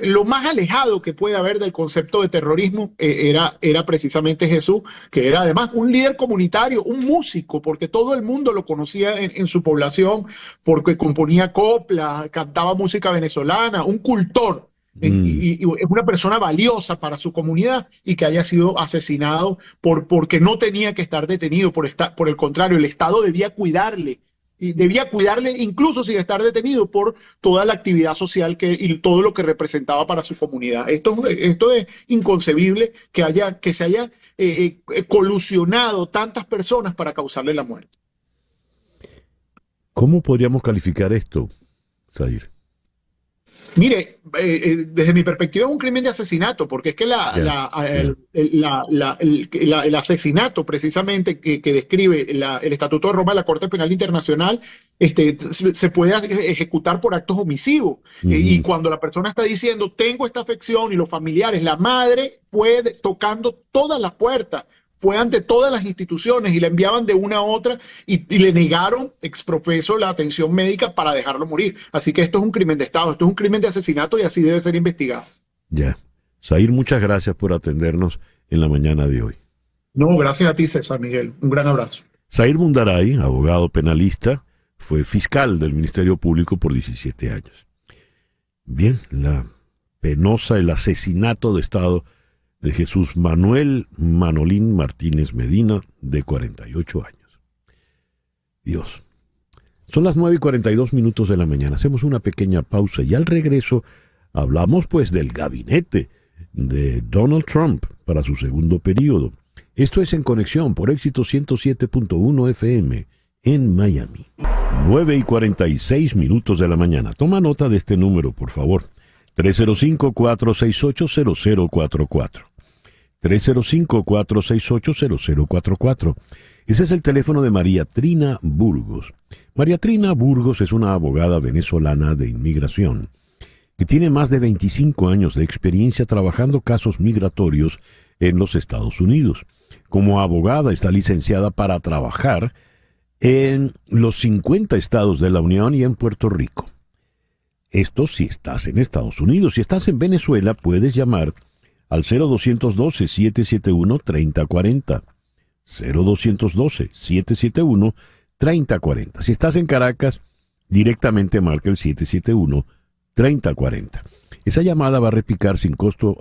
lo más alejado que puede haber del concepto de terrorismo era precisamente Jesús, que era además un líder comunitario, un músico, porque todo el mundo lo conocía en su población, porque componía copla, cantaba música venezolana, un cultor. Y es una persona valiosa para su comunidad, y que haya sido asesinado porque no tenía que estar detenido. Por el contrario, el Estado debía cuidarle incluso sin estar detenido, por toda la actividad social y todo lo que representaba para su comunidad. Esto es inconcebible, que se haya colusionado tantas personas para causarle la muerte. ¿Cómo podríamos calificar esto, Zahir? Mire, desde mi perspectiva es un crimen de asesinato, porque es que el asesinato precisamente que describe el Estatuto de Roma de la Corte Penal Internacional se puede ejecutar por actos omisivos. Y cuando la persona está diciendo tengo esta afección, y los familiares, la madre fue tocando todas las puertas, fue ante todas las instituciones y la enviaban de una a otra y le negaron exprofeso la atención médica para dejarlo morir. Así que esto es un crimen de Estado, esto es un crimen de asesinato, y así debe ser investigado. Ya. Zahir, muchas gracias por atendernos en la mañana de hoy. No, gracias a ti, César Miguel. Un gran abrazo. Zahir Mundaray, abogado penalista, fue fiscal del Ministerio Público por 17 años. Bien, el asesinato de Estado de Jesús Manuel Manolín Martínez Medina, de 48 años. Dios. Son las 9:42 de la mañana. Hacemos una pequeña pausa y al regreso hablamos pues del gabinete de Donald Trump para su segundo periodo. Esto es En Conexión por Éxito 107.1 FM en Miami. 9:46 de la mañana. Toma nota de este número, por favor. 305-468-0044. 305-468-0044. Ese es el teléfono de María Trina Burgos. María Trina Burgos es una abogada venezolana de inmigración que tiene más de 25 años de experiencia trabajando casos migratorios en los Estados Unidos. Como abogada está licenciada para trabajar en los 50 estados de la Unión y en Puerto Rico. Esto si estás en Estados Unidos. Si estás en Venezuela, puedes llamar al 0212-771-3040. 0212-771-3040. Si estás en Caracas, directamente marca el 771-3040. Esa llamada va a repicar sin costo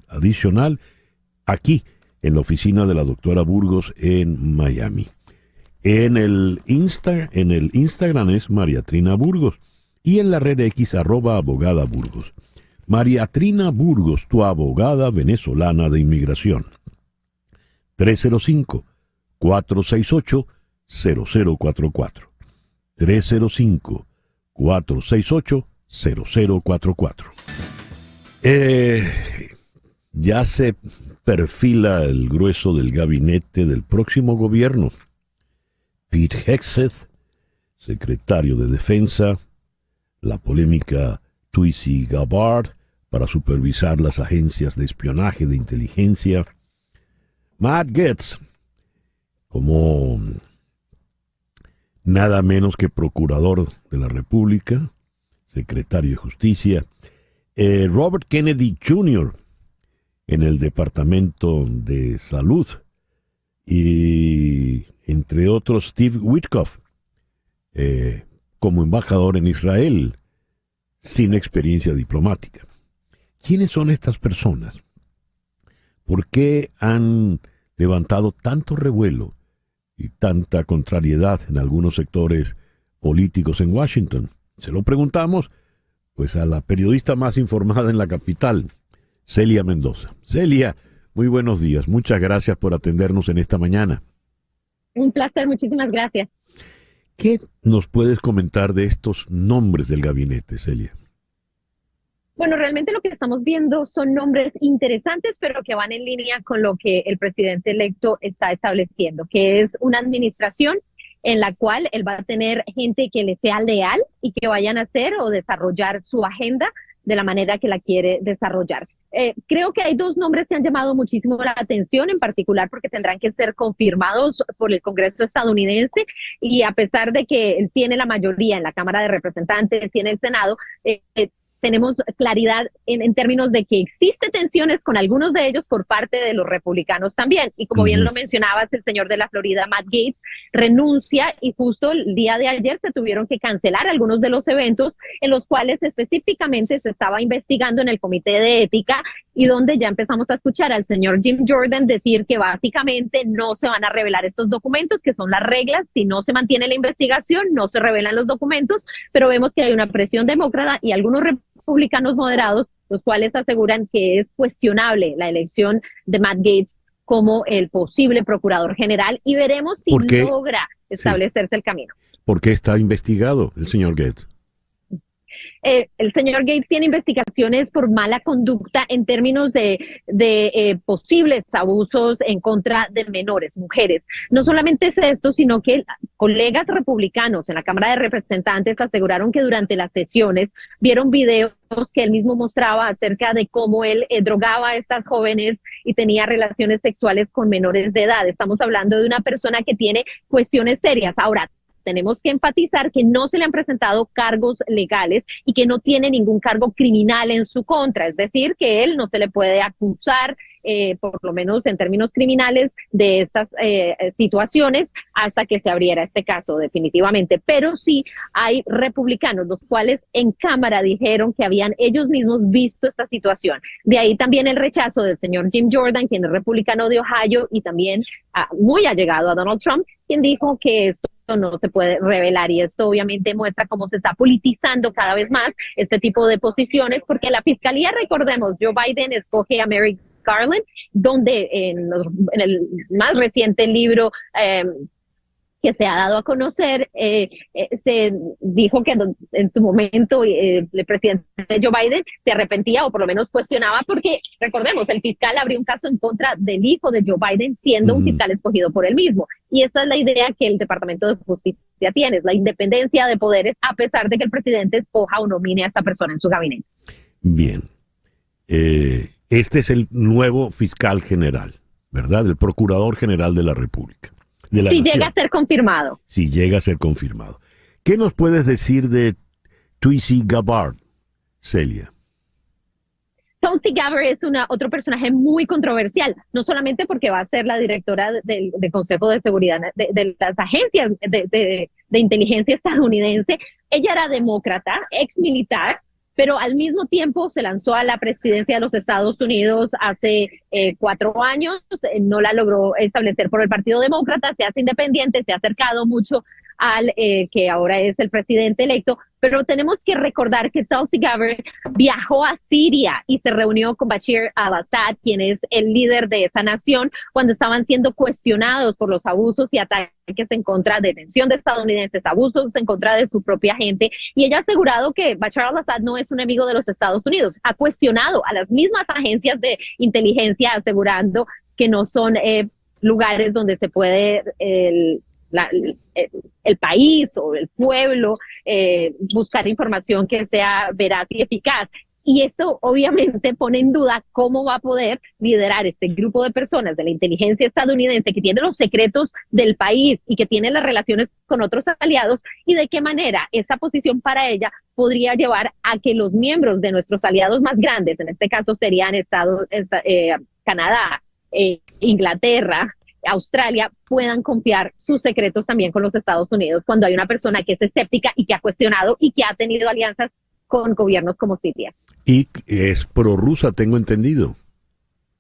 adicional aquí, en la oficina de la doctora Burgos en Miami. En el Instagram es María Trina Burgos y en la red X @abogada Burgos. María Trina Burgos, tu abogada venezolana de inmigración. 305-468-0044. 305-468-0044. Ya se perfila el grueso del gabinete del próximo gobierno. Pete Hegseth, secretario de Defensa, la polémica Tulsi Gabbard para supervisar las agencias de espionaje de inteligencia, Matt Gaetz como nada menos que procurador de la República, secretario de Justicia, Robert Kennedy Jr. en el Departamento de Salud y, entre otros, Steve Witkoff como embajador en Israel, sin experiencia diplomática. ¿Quiénes son estas personas? ¿Por qué han levantado tanto revuelo y tanta contrariedad en algunos sectores políticos en Washington? Se lo preguntamos, pues, a la periodista más informada en la capital, Celia Mendoza. Celia, muy buenos días. Muchas gracias por atendernos en esta mañana. Un placer, muchísimas gracias. ¿Qué nos puedes comentar de estos nombres del gabinete, Celia? Bueno, realmente lo que estamos viendo son nombres interesantes, pero que van en línea con lo que el presidente electo está estableciendo, que es una administración en la cual él va a tener gente que le sea leal y que vayan a hacer o desarrollar su agenda de la manera que la quiere desarrollar. Creo que hay dos nombres que han llamado muchísimo la atención, en particular porque tendrán que ser confirmados por el Congreso estadounidense, y a pesar de que él tiene la mayoría en la Cámara de Representantes y en el Senado, tenemos claridad en términos de que existe tensiones con algunos de ellos por parte de los republicanos también. Y como bien lo mencionabas, el señor de la Florida, Matt Gaetz, renuncia, y justo el día de ayer se tuvieron que cancelar algunos de los eventos en los cuales específicamente se estaba investigando en el Comité de Ética, y donde ya empezamos a escuchar al señor Jim Jordan decir que básicamente no se van a revelar estos documentos, que son las reglas. Si no se mantiene la investigación, no se revelan los documentos, pero vemos que hay una presión demócrata y algunos republicanos moderados, los cuales aseguran que es cuestionable la elección de Matt Gaetz como el posible procurador general, y veremos si logra establecerse el camino. ¿Por qué está investigado el señor Gaetz? El señor Gaetz tiene investigaciones por mala conducta en términos de posibles abusos en contra de menores, mujeres. No solamente es esto, sino que colegas republicanos en la Cámara de Representantes aseguraron que durante las sesiones vieron videos que él mismo mostraba acerca de cómo él drogaba a estas jóvenes y tenía relaciones sexuales con menores de edad. Estamos hablando de una persona que tiene cuestiones serias. Ahora, tenemos que enfatizar que no se le han presentado cargos legales y que no tiene ningún cargo criminal en su contra, es decir, que él no se le puede acusar, por lo menos en términos criminales, de estas situaciones hasta que se abriera este caso definitivamente. Pero sí hay republicanos los cuales en Cámara dijeron que habían ellos mismos visto esta situación. De ahí también el rechazo del señor Jim Jordan, quien es republicano de Ohio y también muy allegado a Donald Trump, quien dijo que esto no se puede revelar, y esto obviamente muestra cómo se está politizando cada vez más este tipo de posiciones, porque la fiscalía, recordemos, Joe Biden escoge a Merrick Garland, donde en el más reciente libro que se ha dado a conocer, se dijo que en su momento el presidente Joe Biden se arrepentía, o por lo menos cuestionaba, porque recordemos, el fiscal abrió un caso en contra del hijo de Joe Biden, siendo un fiscal escogido por él mismo. Y esta es la idea que el Departamento de Justicia tiene, es la independencia de poderes, a pesar de que el presidente escoja o nomine a esta persona en su gabinete. Bien. Este es el nuevo fiscal general, ¿verdad? El procurador general de la República. Si llega a ser confirmado. Si llega a ser confirmado. ¿Qué nos puedes decir de Tulsi Gabbard, Celia? Tulsi Gabbard es otro personaje muy controversial, no solamente porque va a ser la directora del Consejo de Seguridad de las agencias de inteligencia estadounidense. Ella era demócrata, ex militar, pero al mismo tiempo se lanzó a la presidencia de los Estados Unidos hace 4 años, no la logró establecer por el Partido Demócrata, se hace independiente, se ha acercado mucho al que ahora es el presidente electo, pero tenemos que recordar que Tulsi Gabbard viajó a Siria y se reunió con Bashar al-Assad, quien es el líder de esa nación, cuando estaban siendo cuestionados por los abusos y ataques en contra de detención de estadounidenses, abusos en contra de su propia gente, y ella ha asegurado que Bashar al-Assad no es un enemigo de los Estados Unidos. Ha cuestionado a las mismas agencias de inteligencia asegurando que no son lugares donde se puede el país o el pueblo buscar información que sea veraz y eficaz. Y esto obviamente pone en duda cómo va a poder liderar este grupo de personas de la inteligencia estadounidense que tiene los secretos del país y que tiene las relaciones con otros aliados, y de qué manera esa posición para ella podría llevar a que los miembros de nuestros aliados más grandes, en este caso serían Canadá, Inglaterra, Australia, puedan confiar sus secretos también con los Estados Unidos cuando hay una persona que es escéptica y que ha cuestionado y que ha tenido alianzas con gobiernos como Siria. Y es prorrusa, tengo entendido.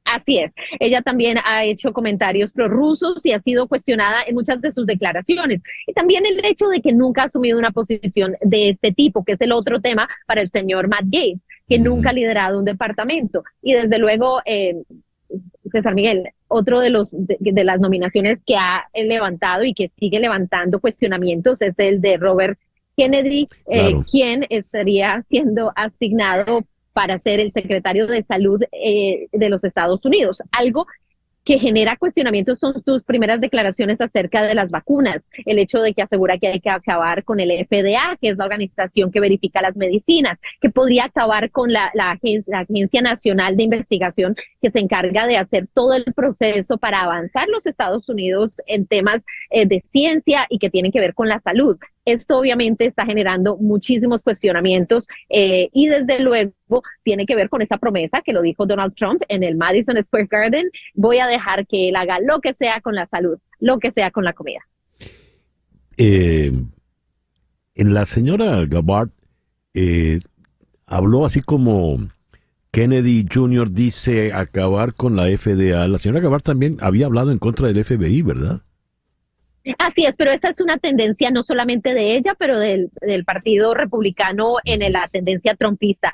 Así es. Ella también ha hecho comentarios prorrusos y ha sido cuestionada en muchas de sus declaraciones. Y también el hecho de que nunca ha asumido una posición de este tipo, que es el otro tema para el señor Matt Gaetz, que nunca ha liderado un departamento. Y desde luego, César Miguel, otro de las nominaciones que ha levantado y que sigue levantando cuestionamientos es el de Robert Kennedy, claro, quien estaría siendo asignado para ser el secretario de Salud de los Estados Unidos. Algo que genera cuestionamientos son sus primeras declaraciones acerca de las vacunas, el hecho de que asegura que hay que acabar con el FDA, que es la organización que verifica las medicinas, que podría acabar con la Agencia Nacional de Investigación, que se encarga de hacer todo el proceso para avanzar los Estados Unidos en temas de ciencia y que tienen que ver con la salud. Esto obviamente está generando muchísimos cuestionamientos y desde luego tiene que ver con esa promesa que lo dijo Donald Trump en el Madison Square Garden: voy a dejar que él haga lo que sea con la salud, lo que sea con la comida. En la señora Gabbard habló así como Kennedy Jr. dice acabar con la FDA. La señora Gabbard también había hablado en contra del FBI, ¿verdad? Así es, pero esta es una tendencia no solamente de ella, pero del Partido Republicano en la tendencia trumpista.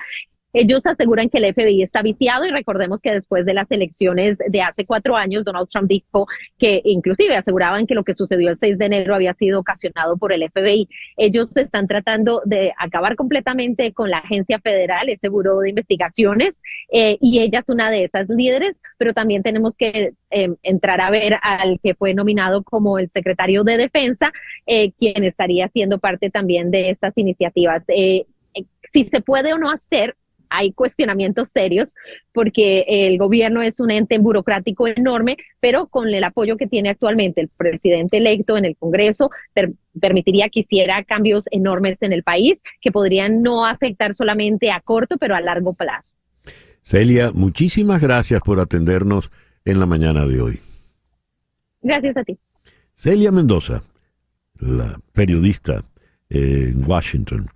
Ellos aseguran que el FBI está viciado y recordemos que después de las elecciones de hace 4 años, Donald Trump dijo que inclusive aseguraban que lo que sucedió el 6 de enero había sido ocasionado por el FBI. Ellos están tratando de acabar completamente con la agencia federal, este buró de investigaciones, y ella es una de esas líderes, pero también tenemos que entrar a ver al que fue nominado como el secretario de Defensa, quien estaría siendo parte también de estas iniciativas. Si se puede o no hacer, hay cuestionamientos serios porque el gobierno es un ente burocrático enorme, pero con el apoyo que tiene actualmente el presidente electo en el Congreso, permitiría que hiciera cambios enormes en el país que podrían no afectar solamente a corto, pero a largo plazo. Celia, muchísimas gracias por atendernos en la mañana de hoy. Gracias a ti. Celia Mendoza, la periodista en Washington.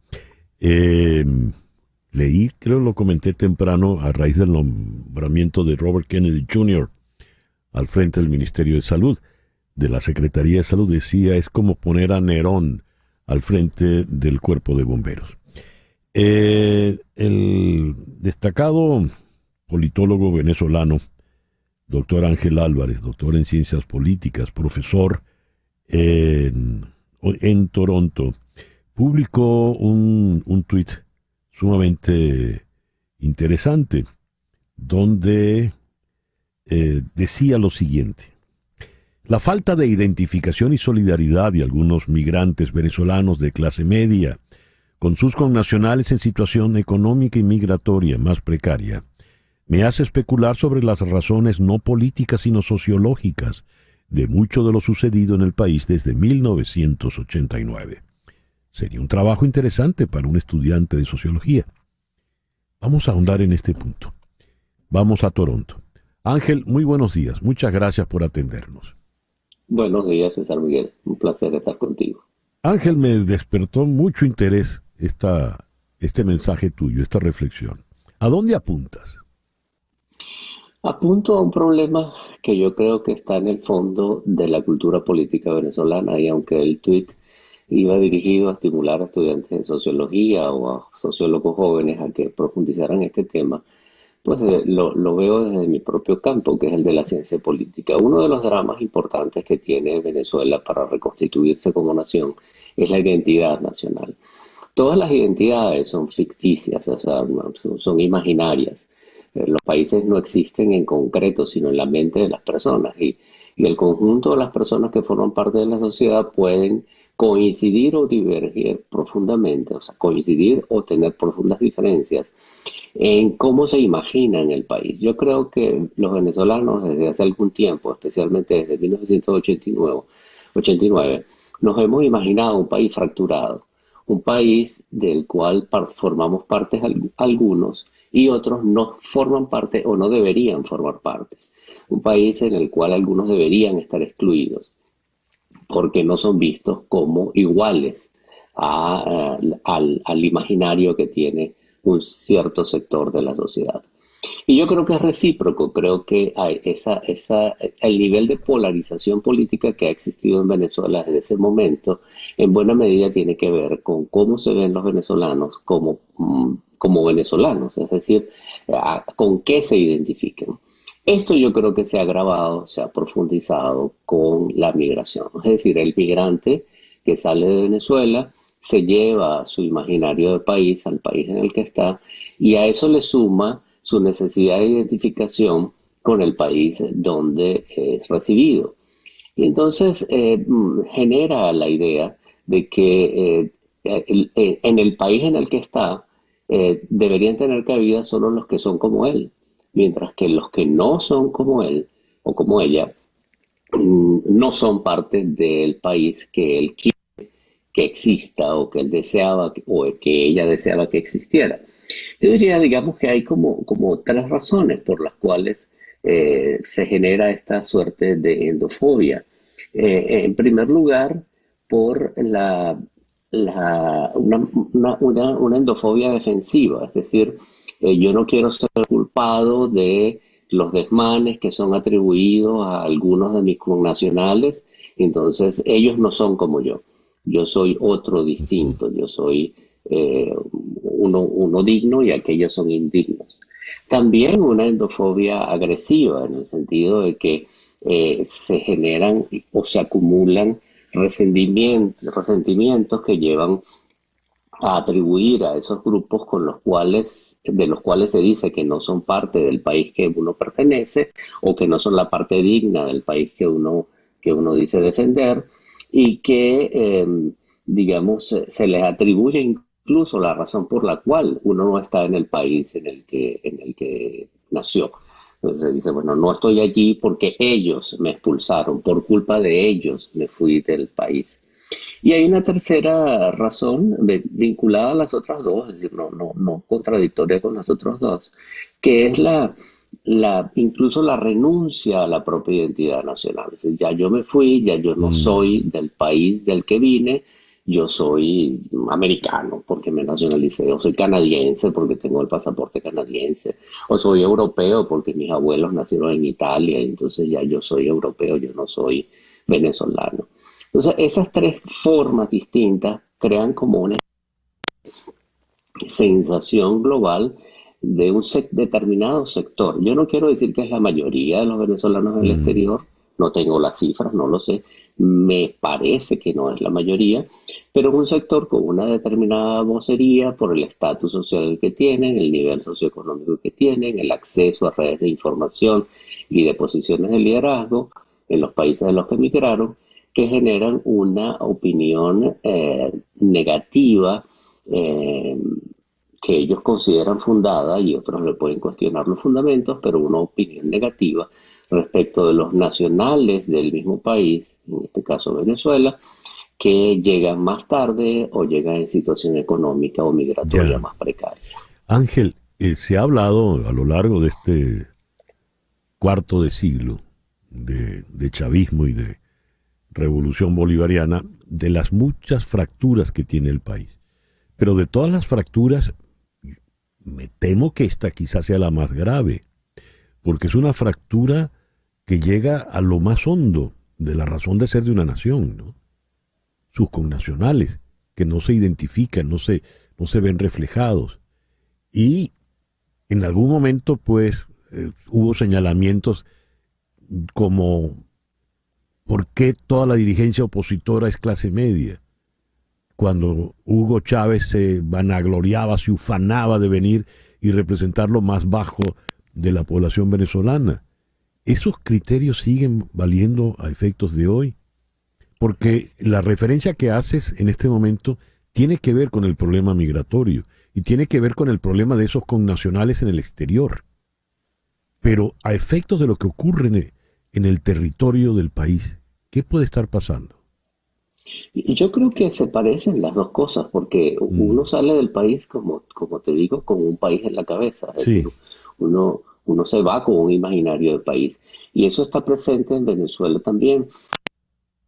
Leí, creo lo comenté temprano, a raíz del nombramiento de Robert Kennedy Jr. al frente del Ministerio de Salud, de la Secretaría de Salud. Decía, es como poner a Nerón al frente del Cuerpo de Bomberos. El destacado politólogo venezolano, doctor Ángel Álvarez, doctor en Ciencias Políticas, profesor en Toronto, publicó un tuit sumamente interesante, donde decía lo siguiente: la falta de identificación y solidaridad de algunos migrantes venezolanos de clase media con sus connacionales en situación económica y migratoria más precaria me hace especular sobre las razones no políticas sino sociológicas de mucho de lo sucedido en el país desde 1989. Sería un trabajo interesante para un estudiante de sociología. Vamos a ahondar en este punto. Vamos a Toronto. Ángel, muy buenos días. Muchas gracias por atendernos. Buenos días, César Miguel. Un placer estar contigo. Ángel, me despertó mucho interés este mensaje tuyo, esta reflexión. ¿A dónde apuntas? Apunto a un problema que yo creo que está en el fondo de la cultura política venezolana, y aunque el tuit iba dirigido a estimular a estudiantes de sociología o a sociólogos jóvenes a que profundizaran este tema, pues lo veo desde mi propio campo, que es el de la ciencia política. Uno de los dramas importantes que tiene Venezuela para reconstituirse como nación es la identidad nacional. Todas las identidades son ficticias, o sea, son imaginarias. Los países no existen en concreto, sino en la mente de las personas. Y el conjunto de las personas que forman parte de la sociedad pueden coincidir o divergir profundamente, o sea, coincidir o tener profundas diferencias en cómo se imaginan el país. Yo creo que los venezolanos desde hace algún tiempo, especialmente desde 1989, nos hemos imaginado un país fracturado, un país del cual formamos parte algunos y otros no forman parte o no deberían formar parte. Un país en el cual algunos deberían estar excluidos porque no son vistos como iguales al imaginario que tiene un cierto sector de la sociedad. Y yo creo que es recíproco, creo que hay el nivel de polarización política que ha existido en Venezuela desde ese momento, en buena medida tiene que ver con cómo se ven los venezolanos como venezolanos, es decir, con qué se identifican. Esto yo creo que se ha agravado, se ha profundizado con la migración, es decir, el migrante que sale de Venezuela se lleva su imaginario de país al país en el que está, y a eso le suma su necesidad de identificación con el país donde es recibido. Y entonces genera la idea de que en el país en el que está deberían tener cabida solo los que son como él, mientras que los que no son como él o como ella no son parte del país que él quiere que exista o que él deseaba o que ella deseaba que existiera. Yo diría, digamos, que hay como tres razones por las cuales se genera esta suerte de endofobia. En primer lugar, por una endofobia defensiva, es decir, yo no quiero ser culpado de los desmanes que son atribuidos a algunos de mis connacionales, entonces ellos no son como yo soy otro distinto, yo soy uno digno y aquellos son indignos. También una endofobia agresiva, en el sentido de que se generan o se acumulan resentimientos que llevan a atribuir a esos grupos de los cuales se dice que no son parte del país que uno pertenece o que no son la parte digna del país que uno dice defender, y que, digamos, se les atribuye incluso la razón por la cual uno no está en el país en el que nació. Entonces se dice, bueno, no estoy allí porque ellos me expulsaron, por culpa de ellos me fui del país. Y hay una tercera razón vinculada a las otras dos, es decir, no contradictoria con las otras dos, que es incluso la renuncia a la propia identidad nacional. Es decir, ya yo me fui, ya yo no soy del país del que vine, yo soy americano porque me nacionalicé, o soy canadiense porque tengo el pasaporte canadiense, o soy europeo porque mis abuelos nacieron en Italia, entonces ya yo soy europeo, yo no soy venezolano. Entonces, esas tres formas distintas crean como una sensación global de un determinado sector. Yo no quiero decir que es la mayoría de los venezolanos en el exterior, no tengo las cifras, no lo sé, me parece que no es la mayoría, pero es un sector con una determinada vocería por el estatus social que tienen, el nivel socioeconómico que tienen, el acceso a redes de información y de posiciones de liderazgo en los países de los que emigraron, que generan una opinión negativa que ellos consideran fundada, y otros le pueden cuestionar los fundamentos, pero una opinión negativa respecto de los nacionales del mismo país, en este caso Venezuela, que llegan más tarde o llegan en situación económica o migratoria más precaria. Ángel, se ha hablado a lo largo de este cuarto de siglo de chavismo y de revolución bolivariana de las muchas fracturas que tiene el país. Pero de todas las fracturas, me temo que esta quizás sea la más grave, porque es una fractura que llega a lo más hondo de la razón de ser de una nación, ¿no? Sus connacionales, que no se identifican, no se ven reflejados. Y en algún momento, pues, hubo señalamientos como ¿por qué toda la dirigencia opositora es clase media? Cuando Hugo Chávez se vanagloriaba, se ufanaba de venir y representar lo más bajo de la población venezolana. ¿Esos criterios siguen valiendo a efectos de hoy? Porque la referencia que haces en este momento tiene que ver con el problema migratorio y tiene que ver con el problema de esos connacionales en el exterior. Pero a efectos de lo que ocurre en el territorio del país, ¿qué puede estar pasando? Yo creo que se parecen las dos cosas, porque uno sale del país, como te digo, con un país en la cabeza. Es decir, uno se va con un imaginario del país. Y eso está presente en Venezuela también.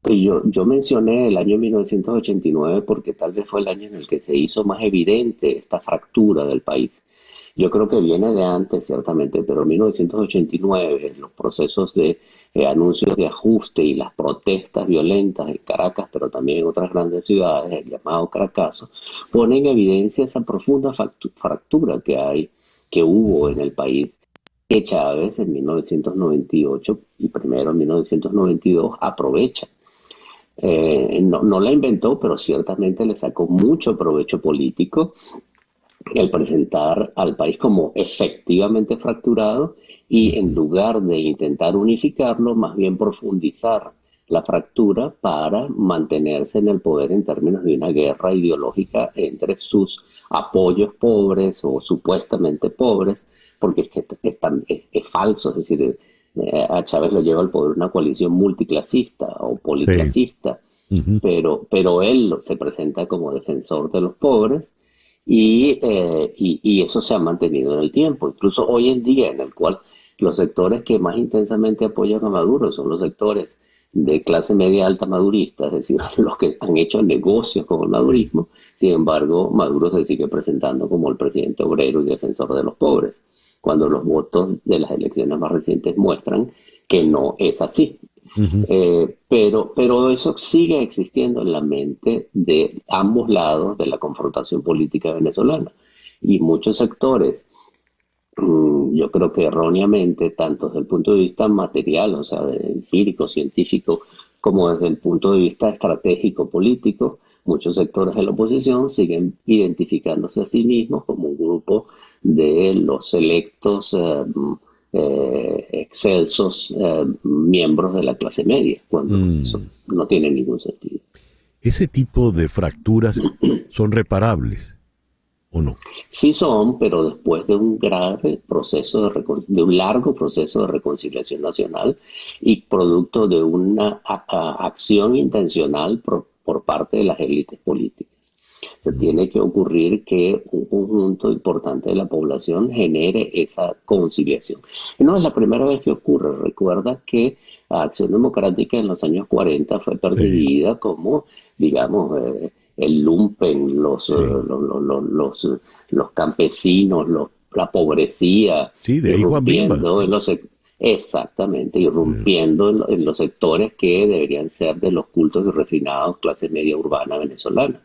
Y yo mencioné el año 1989 porque tal vez fue el año en el que se hizo más evidente esta fractura del país. Yo creo que viene de antes, ciertamente, pero en 1989, los procesos de anuncios de ajuste y las protestas violentas en Caracas, pero también en otras grandes ciudades, el llamado Caracazo, ponen en evidencia esa profunda fractura que hubo en el país, que Chávez en 1998 y primero en 1992 aprovecha. No la inventó, pero ciertamente le sacó mucho provecho político el presentar al país como efectivamente fracturado y en lugar de intentar unificarlo, más bien profundizar la fractura para mantenerse en el poder en términos de una guerra ideológica entre sus apoyos pobres o supuestamente pobres, porque es falso, es decir, a Chávez lo lleva al poder una coalición multiclasista o policlasista, pero él se presenta como defensor de los pobres y eso se ha mantenido en el tiempo, incluso hoy en día, en el cual los sectores que más intensamente apoyan a Maduro son los sectores de clase media alta madurista, es decir, los que han hecho negocios con el madurismo. Sin embargo, Maduro se sigue presentando como el presidente obrero y defensor de los pobres, cuando los votos de las elecciones más recientes muestran que no es así. Pero eso sigue existiendo en la mente de ambos lados de la confrontación política venezolana. Y muchos sectores, yo creo que erróneamente, tanto desde el punto de vista material, o sea, empírico, científico, como desde el punto de vista estratégico, político, muchos sectores de la oposición siguen identificándose a sí mismos como un grupo de los selectos, excelsos miembros de la clase media, cuando eso no tiene ningún sentido. ¿Ese tipo de fracturas son reparables o no? Sí son, pero después de un grave proceso de un largo proceso de reconciliación nacional y producto de una acción intencional por parte de las élites políticas. Se tiene que ocurrir que un conjunto importante de la población genere esa conciliación. Y no es la primera vez que ocurre. Recuerda que Acción Democrática en los años 40 fue percibida como, digamos, el lumpen, los campesinos, la pobrecía, de ahí Juan Bimba. Exactamente, irrumpiendo en los sectores que deberían ser de los cultos y refinados clase media urbana venezolana.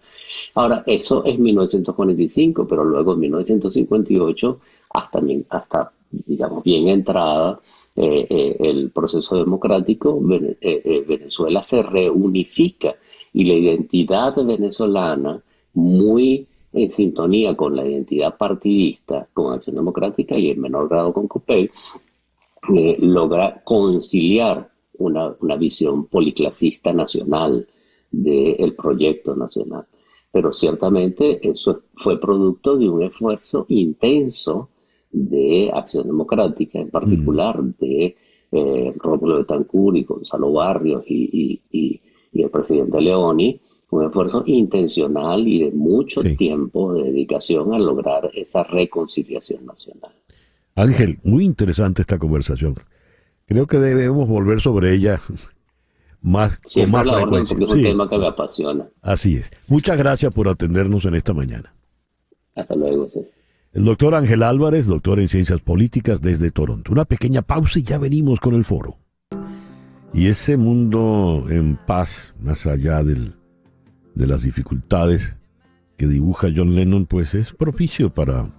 Ahora, eso es 1945, pero luego en 1958, hasta digamos, bien entrada el proceso democrático, Venezuela se reunifica y la identidad venezolana, muy en sintonía con la identidad partidista, con Acción Democrática y en menor grado con COPEI, logra conciliar una visión policlasista nacional del proyecto nacional. Pero ciertamente eso fue producto de un esfuerzo intenso de Acción Democrática, en particular de Rómulo Betancourt y Gonzalo Barrios y el presidente Leoni, un esfuerzo intencional y de mucho Sí. tiempo de dedicación a lograr esa reconciliación nacional. Ángel, muy interesante esta conversación. Creo que debemos volver sobre ella con Siempre más a la orden frecuencia. porque es un Sí, tema que me apasiona. así es. Muchas gracias por atendernos en esta mañana. Hasta luego, César. El doctor Ángel Álvarez, doctor en Ciencias Políticas desde Toronto. Una pequeña pausa y ya venimos con el foro. Y ese mundo en paz, más allá de las dificultades que dibuja John Lennon, pues es propicio para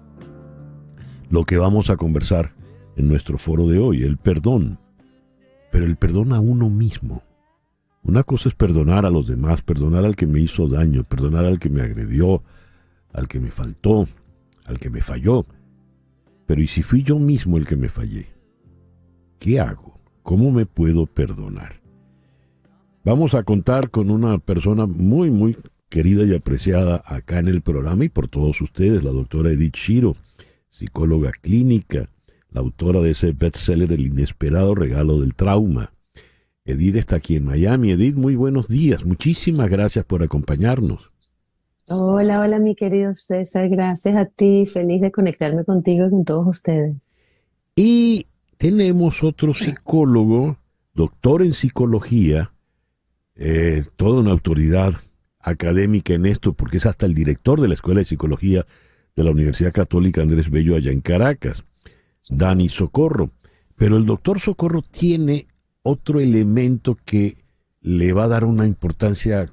lo que vamos a conversar en nuestro foro de hoy, el perdón. Pero el perdón a uno mismo. Una cosa es perdonar a los demás, perdonar al que me hizo daño, perdonar al que me agredió, al que me faltó, al que me falló. Pero ¿y si fui yo mismo el que me fallé? ¿Qué hago? ¿Cómo me puedo perdonar? Vamos a contar con una persona muy, muy querida y apreciada acá en el programa y por todos ustedes, la doctora Edith Shiro, psicóloga clínica, la autora de ese bestseller El inesperado regalo del trauma. Edith está aquí en Miami. Edith, muy buenos días. Muchísimas gracias por acompañarnos. Hola, hola, mi querido César, gracias a ti, feliz de conectarme contigo y con todos ustedes. Y tenemos otro psicólogo, doctor en psicología, toda una autoridad académica en esto, porque es hasta el director de la Escuela de Psicología de la Universidad Católica Andrés Bello allá en Caracas, Dani Socorro. Pero el doctor Socorro tiene otro elemento que le va a dar una importancia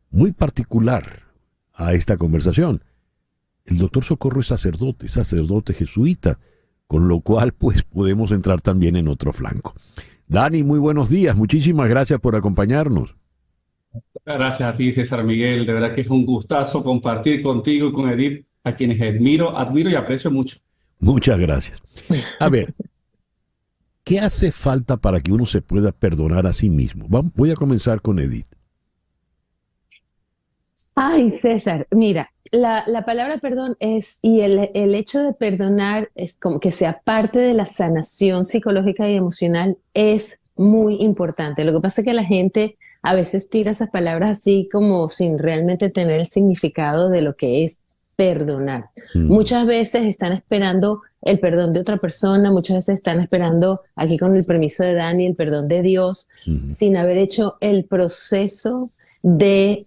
muy particular a esta conversación. El doctor Socorro es sacerdote jesuita, con lo cual pues podemos entrar también en otro flanco. Dani, muy buenos días, muchísimas gracias por acompañarnos. Gracias a ti, César Miguel. De verdad que es un gustazo compartir contigo y con Edith, a quienes admiro y aprecio mucho. Muchas gracias. A ver, ¿qué hace falta para que uno se pueda perdonar a sí mismo? Voy a comenzar con Edith. Ay, César, mira, la palabra perdón y el hecho de perdonar es como que sea parte de la sanación psicológica y emocional es muy importante. Lo que pasa es que la gente a veces tira esas palabras así como sin realmente tener el significado de lo que es perdonar. Muchas veces están esperando el perdón de otra persona, muchas veces están esperando, aquí con el permiso de Dani, el perdón de Dios, sin haber hecho el proceso de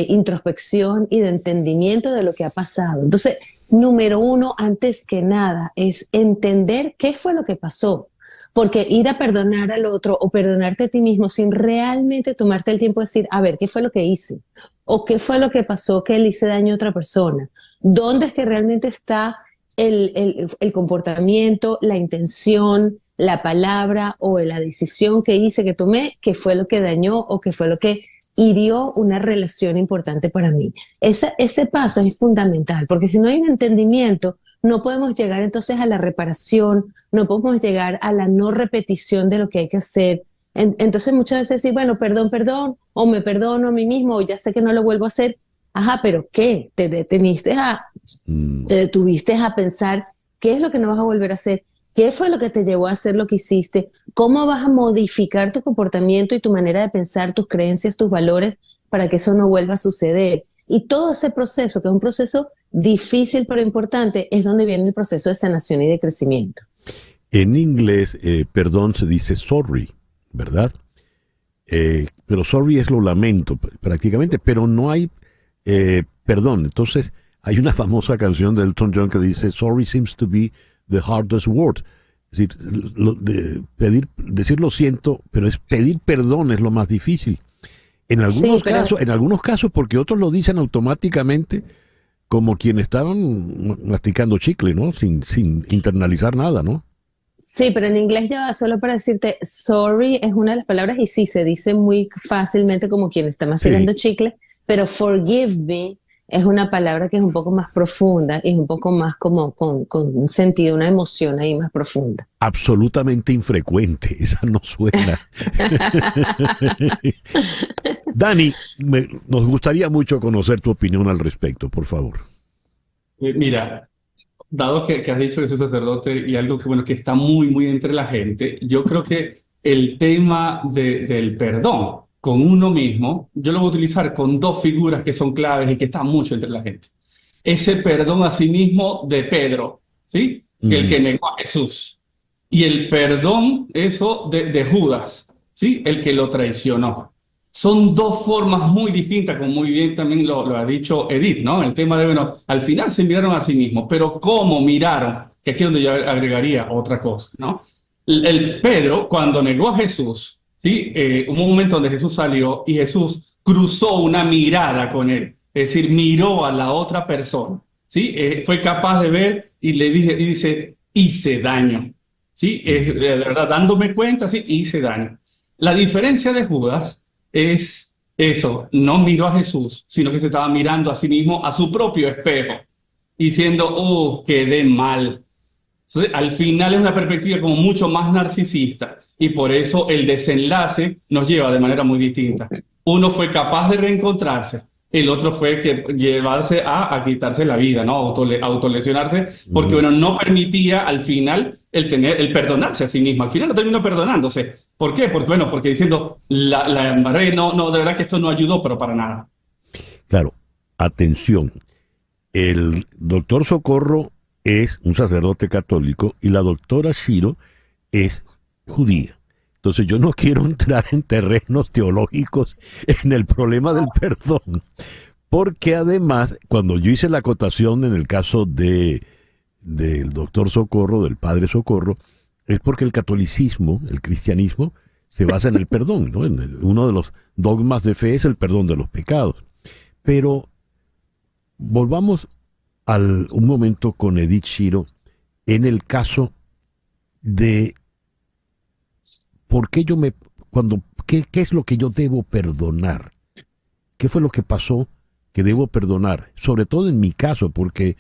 introspección y de entendimiento de lo que ha pasado. Entonces, número uno, antes que nada, es entender qué fue lo que pasó. Porque ir a perdonar al otro o perdonarte a ti mismo sin realmente tomarte el tiempo de decir, a ver, ¿qué fue lo que hice? ¿O qué fue lo que pasó que le hice daño a otra persona? ¿Dónde es que realmente está el comportamiento, la intención, la palabra o la decisión que hice, que tomé, que fue lo que dañó o que fue lo que hirió una relación importante para mí? Ese paso es fundamental, porque si no hay un entendimiento, no podemos llegar entonces a la reparación, no podemos llegar a la no repetición de lo que hay que hacer. Entonces muchas veces decir, bueno, perdón, o me perdono a mí mismo, o ya sé que no lo vuelvo a hacer. Ajá, pero ¿qué? Te detuviste a pensar qué es lo que no vas a volver a hacer, qué fue lo que te llevó a hacer lo que hiciste, cómo vas a modificar tu comportamiento y tu manera de pensar, tus creencias, tus valores, para que eso no vuelva a suceder. Y todo ese proceso, que es un proceso difícil pero importante, es donde viene el proceso de sanación y de crecimiento. En inglés, perdón se dice sorry, ¿verdad? Pero sorry es lo lamento prácticamente, pero no hay perdón. Entonces, hay una famosa canción de Elton John que dice, sorry seems to be the hardest word. Es decir, decir lo siento, pero pedir perdón es lo más difícil. En algunos casos, porque otros lo dicen automáticamente, como quienes estaban masticando chicle, ¿no? Sin internalizar nada, ¿no? Sí, pero en inglés ya va, solo para decirte, sorry es una de las palabras y sí, se dice muy fácilmente como quien está masticando chicle, pero forgive me es una palabra que es un poco más profunda y es un poco más como con un sentido, una emoción ahí más profunda. Absolutamente infrecuente, esa no suena. Dani, nos gustaría mucho conocer tu opinión al respecto, por favor. Mira, dado que has dicho que soy sacerdote y algo que, bueno, que está muy, muy entre la gente, yo creo que el tema del perdón con uno mismo, yo lo voy a utilizar con dos figuras que son claves y que están mucho entre la gente. Ese perdón a sí mismo de Pedro, ¿sí? Que el que negó a Jesús. Y el perdón, eso, de Judas, ¿sí? El que lo traicionó. Son dos formas muy distintas, como muy bien también lo ha dicho Edith, ¿no? El tema de, bueno, al final se miraron a sí mismos, pero ¿cómo miraron? Que aquí es donde yo agregaría otra cosa, ¿no? El Pedro, cuando negó a Jesús, ¿sí? Hubo un momento donde Jesús salió y Jesús cruzó una mirada con él, es decir, miró a la otra persona, ¿sí? Fue capaz de ver y le dice, hice daño, ¿sí? De verdad, dándome cuenta, sí, hice daño. La diferencia de Judas es eso, no miró a Jesús, sino que se estaba mirando a sí mismo, a su propio espejo, diciendo, quedé mal. Entonces, al final es una perspectiva como mucho más narcisista y por eso el desenlace nos lleva de manera muy distinta. Uno fue capaz de reencontrarse, el otro fue que llevarse a quitarse la vida, ¿no? Autolesionarse, porque bueno, no permitía al final el perdonarse a sí mismo. Al final no terminó perdonándose. ¿Por qué? Porque bueno, porque diciendo, la embarré, no, de verdad que esto no ayudó, pero para nada. Claro, atención. El doctor Socorro es un sacerdote católico y la doctora Shiro es judía. Entonces yo no quiero entrar en terrenos teológicos en el problema del perdón, porque además, cuando yo hice la acotación en el caso del doctor Socorro, del padre Socorro, es porque el catolicismo, el cristianismo, se basa en el perdón, ¿no? Uno de los dogmas de fe es el perdón de los pecados. Pero volvamos un momento con Edith Shiro en el caso de por qué qué es lo que yo debo perdonar, qué fue lo que pasó que debo perdonar, sobre todo en mi caso, porque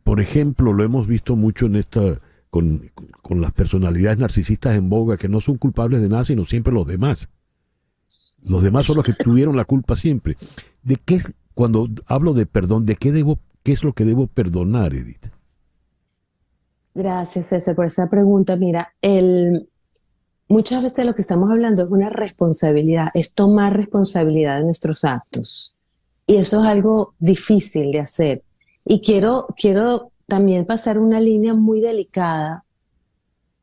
por ejemplo lo hemos visto mucho en con las personalidades narcisistas en boga, que no son culpables de nada sino siempre los demás son los que tuvieron la culpa siempre. Cuando hablo de perdón, ¿qué es lo que debo perdonar, Edith? Gracias, César, por esa pregunta. Mira, muchas veces lo que estamos hablando es una responsabilidad, es tomar responsabilidad de nuestros actos. Y eso es algo difícil de hacer. Y quiero también pasar una línea muy delicada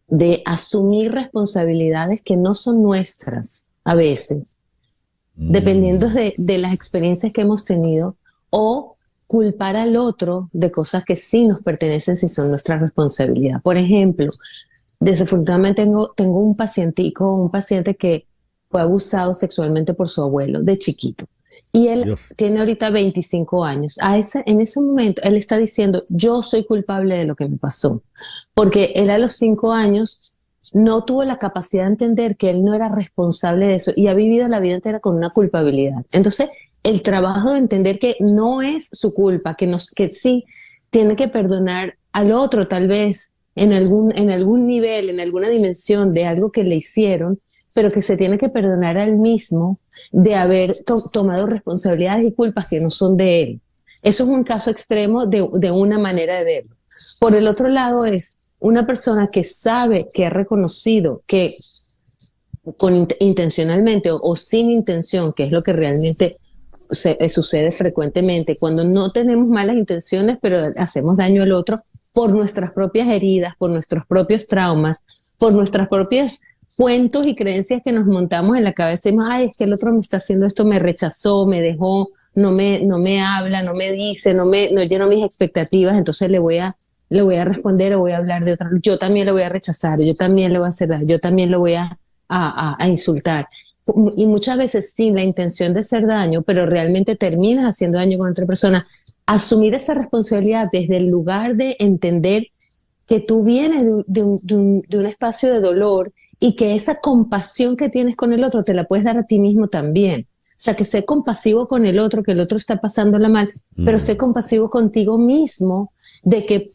de asumir responsabilidades que no son nuestras a veces, dependiendo de las experiencias que hemos tenido, o culpar al otro de cosas que sí nos pertenecen si son nuestra responsabilidad. Por ejemplo, desafortunadamente tengo un paciente que fue abusado sexualmente por su abuelo de chiquito. Y él tiene ahorita 25 años. En ese momento, él está diciendo, yo soy culpable de lo que me pasó. Porque él a los 5 años no tuvo la capacidad de entender que él no era responsable de eso y ha vivido la vida entera con una culpabilidad. Entonces, el trabajo de entender que no es su culpa, que sí tiene que perdonar al otro tal vez en algún nivel, en alguna dimensión de algo que le hicieron, pero que se tiene que perdonar a él mismo de haber tomado responsabilidades y culpas que no son de él. Eso es un caso extremo de una manera de verlo. Por el otro lado es una persona que sabe, que ha reconocido que intencionalmente o sin intención, que es lo que realmente sucede frecuentemente, cuando no tenemos malas intenciones, pero hacemos daño al otro por nuestras propias heridas, por nuestros propios traumas, por nuestras propias cuentos y creencias que nos montamos en la cabeza y decimos, es que el otro me está haciendo esto, me rechazó, me dejó, no me habla, no me dice, no llenó mis expectativas, entonces le voy a responder o voy a hablar de otra, yo también le voy a rechazar, yo también le voy a hacer daño, yo también lo voy a insultar. Y muchas veces sin la intención de hacer daño, pero realmente terminas haciendo daño con otra persona. Asumir esa responsabilidad desde el lugar de entender que tú vienes de un espacio de dolor y que esa compasión que tienes con el otro te la puedes dar a ti mismo también. O sea, que sé compasivo con el otro, que el otro está pasándola mal, pero sé compasivo contigo mismo, de que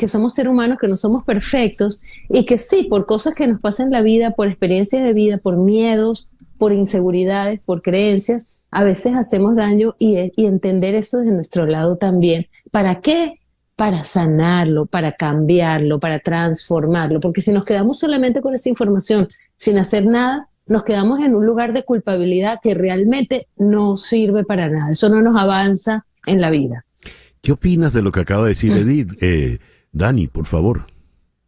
somos seres humanos, que no somos perfectos, y que sí, por cosas que nos pasan en la vida, por experiencias de vida, por miedos, por inseguridades, por creencias, a veces hacemos daño y entender eso de nuestro lado también. ¿Para qué? Para sanarlo, para cambiarlo, para transformarlo, porque si nos quedamos solamente con esa información sin hacer nada, nos quedamos en un lugar de culpabilidad que realmente no sirve para nada. Eso no nos avanza en la vida. ¿Qué opinas de lo que acaba de decir Edith? Dani, por favor.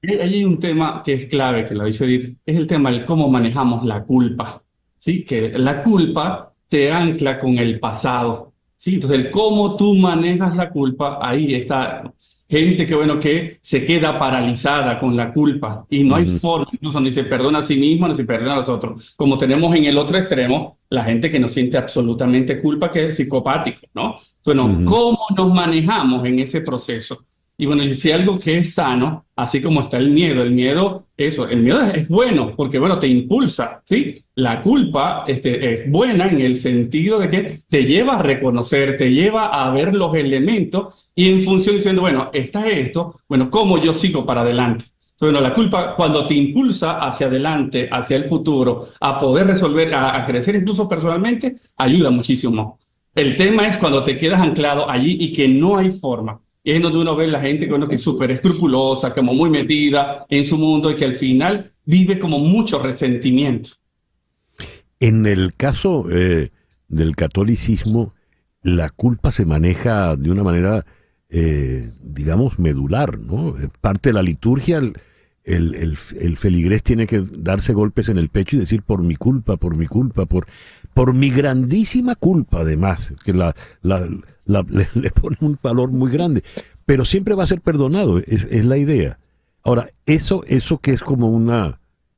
Ahí hay un tema que es clave, que lo ha dicho Edith, es el tema del cómo manejamos la culpa, ¿sí? Que la culpa te ancla con el pasado, ¿sí? Entonces, el cómo tú manejas la culpa, ahí está gente que se queda paralizada con la culpa y no hay forma, incluso ni se perdona a sí mismo, ni se perdona a los otros. Como tenemos en el otro extremo, la gente que no siente absolutamente culpa, que es psicopático, ¿no? Bueno, ¿cómo nos manejamos en ese proceso? Y bueno, y si algo que es sano, así como está el miedo el miedo es bueno, porque bueno, te impulsa, ¿sí? La culpa es buena en el sentido de que te lleva a reconocer, te lleva a ver los elementos y en función diciendo, bueno, está esto, bueno, ¿cómo yo sigo para adelante? Entonces, bueno, la culpa cuando te impulsa hacia adelante, hacia el futuro, a poder resolver, a crecer incluso personalmente, ayuda muchísimo. El tema es cuando te quedas anclado allí y que no hay forma. Y es donde uno ve la gente que es súper escrupulosa, como muy metida en su mundo y que al final vive como mucho resentimiento. En el caso del catolicismo, la culpa se maneja de una manera, digamos, medular, ¿no? Parte de la liturgia, el feligrés tiene que darse golpes en el pecho y decir por mi culpa, por mi grandísima culpa, además, que le pone un valor muy grande, pero siempre va a ser perdonado, es la idea. Ahora, eso que es como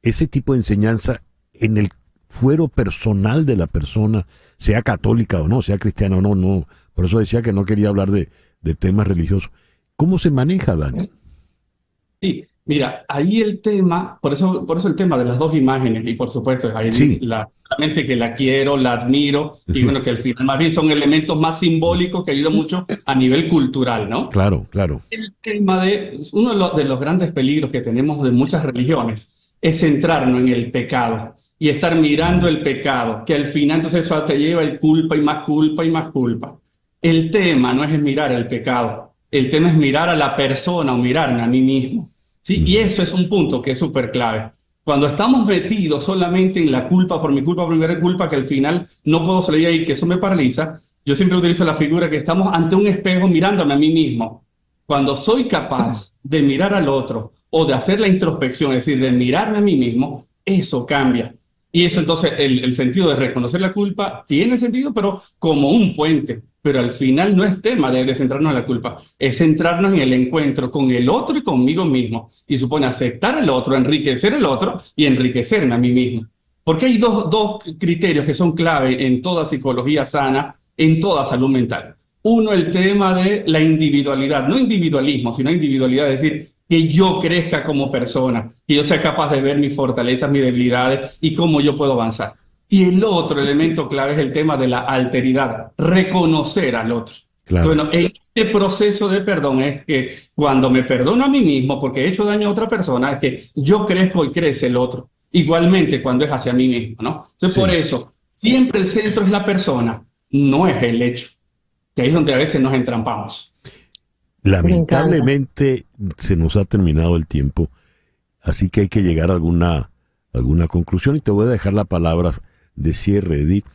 ese tipo de enseñanza en el fuero personal de la persona, sea católica o no, sea cristiana o no, por eso decía que no quería hablar de temas religiosos. ¿Cómo se maneja, Dani? Sí. Mira, ahí el tema, por eso el tema de las dos imágenes, y por supuesto, ahí la mente que la quiero, la admiro, y bueno, que al final más bien son elementos más simbólicos que ayudan mucho a nivel cultural, ¿no? Claro, claro. El tema uno de los grandes peligros que tenemos de muchas religiones es centrarnos en el pecado y estar mirando el pecado, que al final entonces eso te lleva a culpa y más culpa y más culpa. El tema no es mirar el pecado, el tema es mirar a la persona o mirarme a mí mismo. ¿Sí? Y eso es un punto que es súper clave. Cuando estamos metidos solamente en la culpa, por mi culpa, que al final no puedo salir ahí, que eso me paraliza, yo siempre utilizo la figura que estamos ante un espejo mirándome a mí mismo. Cuando soy capaz de mirar al otro o de hacer la introspección, es decir, de mirarme a mí mismo, eso cambia. Y eso entonces, el sentido de reconocer la culpa tiene sentido, pero como un puente. Pero al final no es tema de centrarnos en la culpa, es centrarnos en el encuentro con el otro y conmigo mismo. Y supone aceptar al otro, enriquecer al otro y enriquecerme a mí mismo. Porque hay dos criterios que son clave en toda psicología sana, en toda salud mental. Uno, el tema de la individualidad, no individualismo, sino individualidad, es decir, que yo crezca como persona, que yo sea capaz de ver mis fortalezas, mis debilidades y cómo yo puedo avanzar. Y el otro elemento clave es el tema de la alteridad, reconocer al otro. Claro. Bueno, en este proceso de perdón es que cuando me perdono a mí mismo porque he hecho daño a otra persona, es que yo crezco y crece el otro. Igualmente cuando es hacia mí mismo, ¿no? Entonces, por eso, siempre el centro es la persona, no es el hecho. Que ahí es donde a veces nos entrampamos. Lamentablemente se nos ha terminado el tiempo, así que hay que llegar a alguna conclusión y te voy a dejar la palabra de cierre, Edith.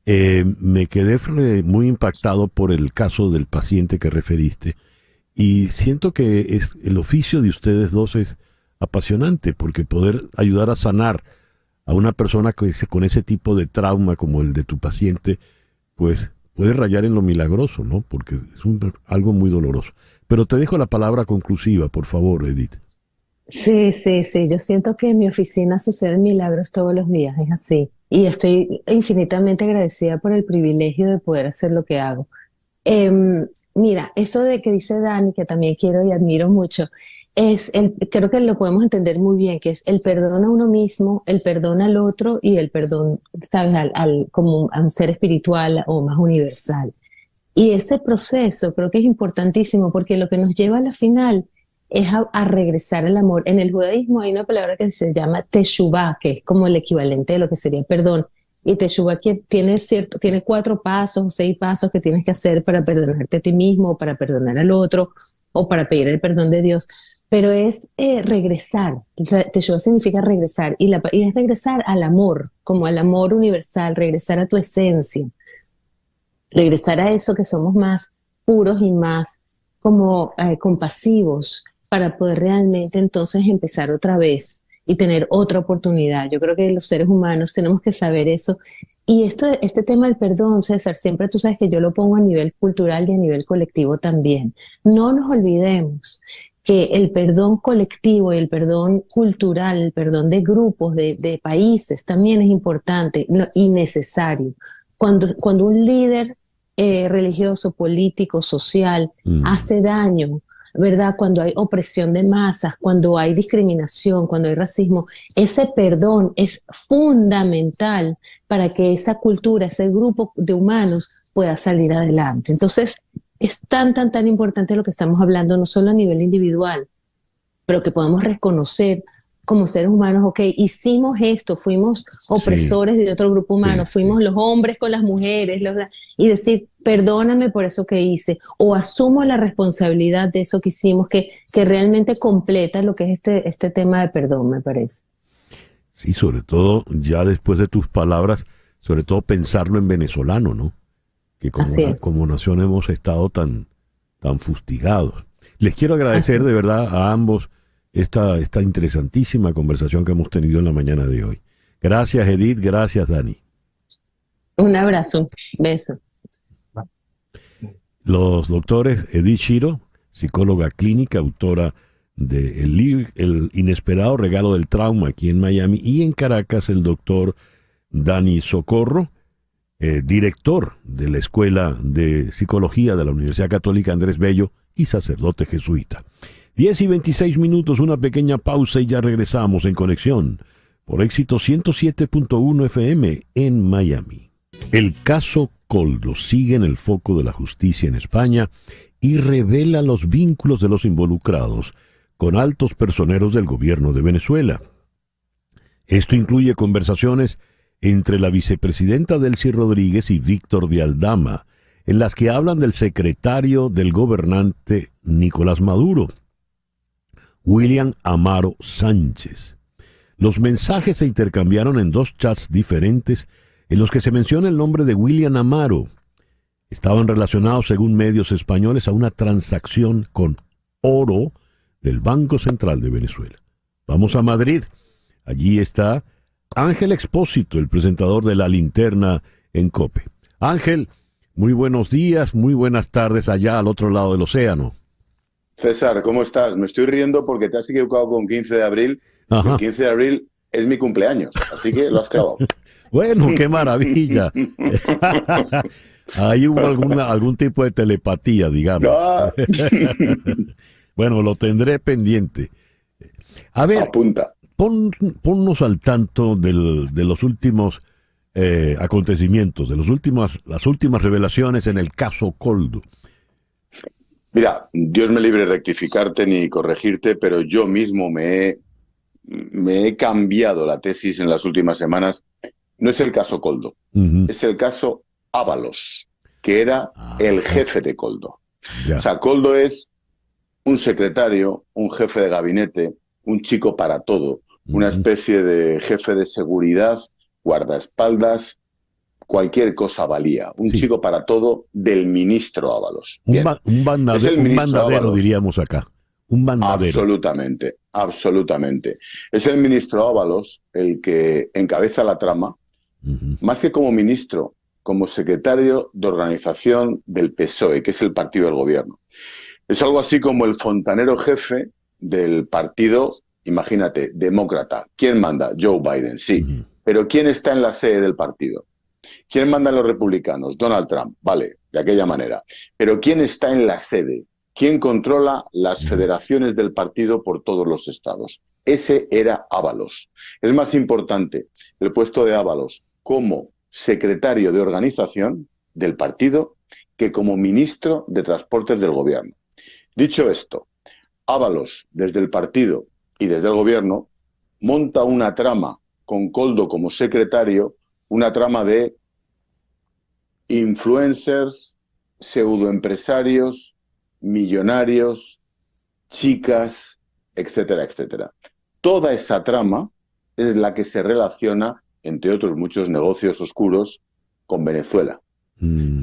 Me quedé muy impactado por el caso del paciente que referiste y siento que el oficio de ustedes dos es apasionante porque poder ayudar a sanar a una persona con ese tipo de trauma como el de tu paciente, pues puede rayar en lo milagroso, ¿no? Porque es algo muy doloroso. Pero te dejo la palabra conclusiva, por favor, Edith. Sí. Yo siento que en mi oficina suceden milagros todos los días, es así. Y estoy infinitamente agradecida por el privilegio de poder hacer lo que hago. Mira, eso de que dice Dani, que también quiero y admiro mucho, creo que lo podemos entender muy bien, que es el perdón a uno mismo, el perdón al otro y el perdón, ¿sabes?, como a un ser espiritual o más universal. Y ese proceso creo que es importantísimo porque lo que nos lleva a la final es a regresar al amor. En el judaísmo hay una palabra que se llama teshuvah, que es como el equivalente de lo que sería perdón. Y teshuvah que tiene 4 pasos o 6 pasos que tienes que hacer para perdonarte a ti mismo, para perdonar al otro o para pedir el perdón de Dios. pero es regresar. Teshuvah significa regresar, y es regresar al amor, como al amor universal, regresar a tu esencia, regresar a eso que somos más puros y más como compasivos para poder realmente entonces empezar otra vez y tener otra oportunidad. Yo creo que los seres humanos tenemos que saber eso. Y este tema del perdón, César, siempre tú sabes que yo lo pongo a nivel cultural y a nivel colectivo también. No nos olvidemos que el perdón colectivo y el perdón cultural, el perdón de grupos, de países, también es importante y necesario. Cuando un líder religioso, político, social hace daño, ¿verdad? Cuando hay opresión de masas, cuando hay discriminación, cuando hay racismo, ese perdón es fundamental para que esa cultura, ese grupo de humanos pueda salir adelante. Entonces, es tan importante lo que estamos hablando, no solo a nivel individual, pero que podamos reconocer como seres humanos, ok, hicimos esto, fuimos opresores de otro grupo humano, fuimos los hombres con las mujeres, y decir, perdóname por eso que hice, o asumo la responsabilidad de eso que hicimos, que realmente completa lo que es este tema de perdón, me parece. Sí, sobre todo, ya después de tus palabras, sobre todo pensarlo en venezolano, ¿no? Que como nación hemos estado tan fustigados. Les quiero agradecer de verdad a ambos esta interesantísima conversación que hemos tenido en la mañana de hoy. Gracias, Edith. Gracias, Dani. Un abrazo. Beso. Los doctores Edith Shiro, psicóloga clínica, autora de El inesperado regalo del trauma aquí en Miami, y en Caracas el doctor Dani Socorro, director de la Escuela de Psicología de la Universidad Católica Andrés Bello y sacerdote jesuita. 10:26, una pequeña pausa y ya regresamos en Conexión por Éxito 107.1 FM en Miami. El caso Koldo sigue en el foco de la justicia en España y revela los vínculos de los involucrados con altos personeros del gobierno de Venezuela. Esto incluye conversaciones entre la vicepresidenta Delcy Rodríguez y Víctor de Aldama, en las que hablan del secretario del gobernante Nicolás Maduro, William Amaro Sánchez. Los mensajes se intercambiaron en dos chats diferentes en los que se menciona el nombre de William Amaro. Estaban relacionados, según medios españoles, a una transacción con oro del Banco Central de Venezuela. Vamos a Madrid. Allí está Ángel Expósito, el presentador de La Linterna en COPE. Ángel, muy buenos días, muy buenas tardes allá al otro lado del océano. César, ¿cómo estás? Me estoy riendo porque te has equivocado con 15 de abril. El 15 de abril es mi cumpleaños, así que lo has clavado. Bueno, qué maravilla. Ahí hubo algún tipo de telepatía, digamos. No. Bueno, lo tendré pendiente. A ver, apunta. Ponnos al tanto de los últimos acontecimientos, de las últimas revelaciones en el caso Koldo. Mira, Dios me libre de rectificarte ni corregirte, pero yo mismo me he cambiado la tesis en las últimas semanas. No es el caso Koldo, es el caso Ábalos, que era el jefe de Koldo. Ya. O sea, Koldo es un secretario, un jefe de gabinete, un chico para todo, una especie de jefe de seguridad, guardaespaldas, cualquier cosa valía. Un chico para todo del ministro Ábalos. Un bandadero, diríamos acá. Un bandadero. Absolutamente, absolutamente. Es el ministro Ábalos el que encabeza la trama, más que como ministro, como secretario de organización del PSOE, que es el partido del gobierno. Es algo así como el fontanero jefe del partido, imagínate, demócrata. ¿Quién manda? Joe Biden, sí. Pero ¿quién está en la sede del partido? ¿Quién manda a los republicanos? Donald Trump, vale, de aquella manera. Pero ¿quién está en la sede? ¿Quién controla las federaciones del partido por todos los estados? Ese era Ábalos. Es más importante el puesto de Ábalos como secretario de organización del partido que como ministro de Transportes del gobierno. Dicho esto, Ábalos, desde el partido y desde el gobierno, monta una trama con Koldo como secretario, una trama de influencers, pseudoempresarios, millonarios, chicas, etcétera, etcétera. Toda esa trama es la que se relaciona, entre otros muchos negocios oscuros, con Venezuela,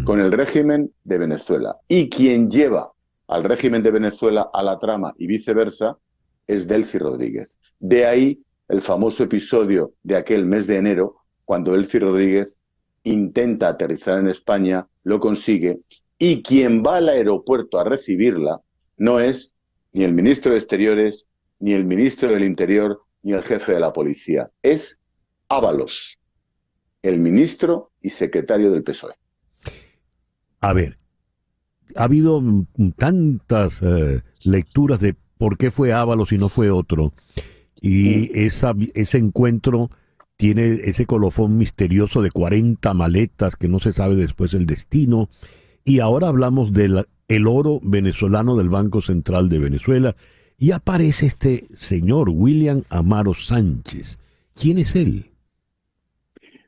con el régimen de Venezuela. Y quien lleva al régimen de Venezuela a la trama y viceversa es Delcy Rodríguez. De ahí el famoso episodio de aquel mes de enero, cuando Delcy Rodríguez intenta aterrizar en España, lo consigue, y quien va al aeropuerto a recibirla no es ni el ministro de Exteriores, ni el ministro del Interior, ni el jefe de la policía. Es Ábalos, el ministro y secretario del PSOE. A ver, ha habido tantas lecturas de por qué fue Ábalos y no fue otro, y ese encuentro tiene ese colofón misterioso de 40 maletas que no se sabe después el destino, y ahora hablamos del oro venezolano del Banco Central de Venezuela, y aparece este señor, William Amaro Sánchez. ¿Quién es él?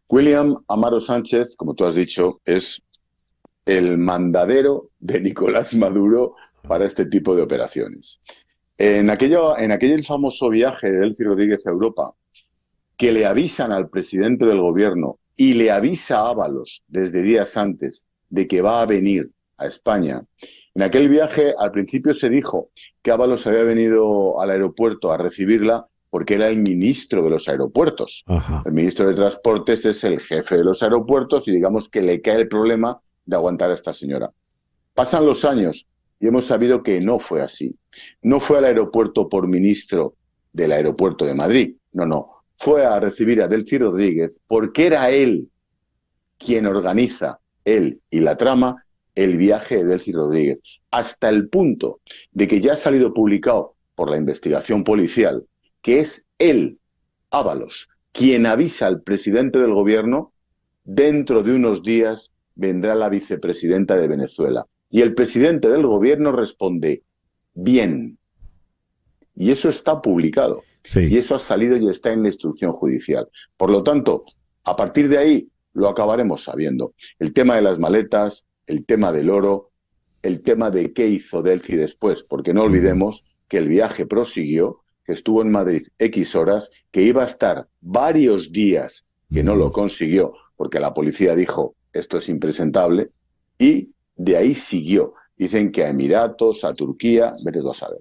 William Amaro Sánchez, como tú has dicho, es el mandadero de Nicolás Maduro para este tipo de operaciones. En aquel famoso viaje de Delcy Rodríguez a Europa, que le avisan al presidente del gobierno y le avisa a Ábalos desde días antes de que va a venir a España, en aquel viaje al principio se dijo que Ábalos había venido al aeropuerto a recibirla porque era el ministro de los aeropuertos. Ajá. El ministro de Transportes es el jefe de los aeropuertos y digamos que le cae el problema de aguantar a esta señora. Pasan los años y hemos sabido que no fue así. No fue al aeropuerto por ministro del aeropuerto de Madrid, no. Fue a recibir a Delcy Rodríguez porque era él quien organiza, él y la trama, el viaje de Delcy Rodríguez. Hasta el punto de que ya ha salido publicado por la investigación policial que es él, Ábalos, quien avisa al presidente del gobierno: dentro de unos días vendrá la vicepresidenta de Venezuela. Y el presidente del gobierno responde: bien. Y eso está publicado. Sí. Y eso ha salido y está en la instrucción judicial. Por lo tanto, a partir de ahí lo acabaremos sabiendo. El tema de las maletas, el tema del oro, el tema de qué hizo Delcy después, porque no olvidemos que el viaje prosiguió, que estuvo en Madrid X horas, que iba a estar varios días, que no lo consiguió, porque la policía dijo: esto es impresentable, y de ahí siguió. Dicen que a Emiratos, a Turquía, vete tú a saber.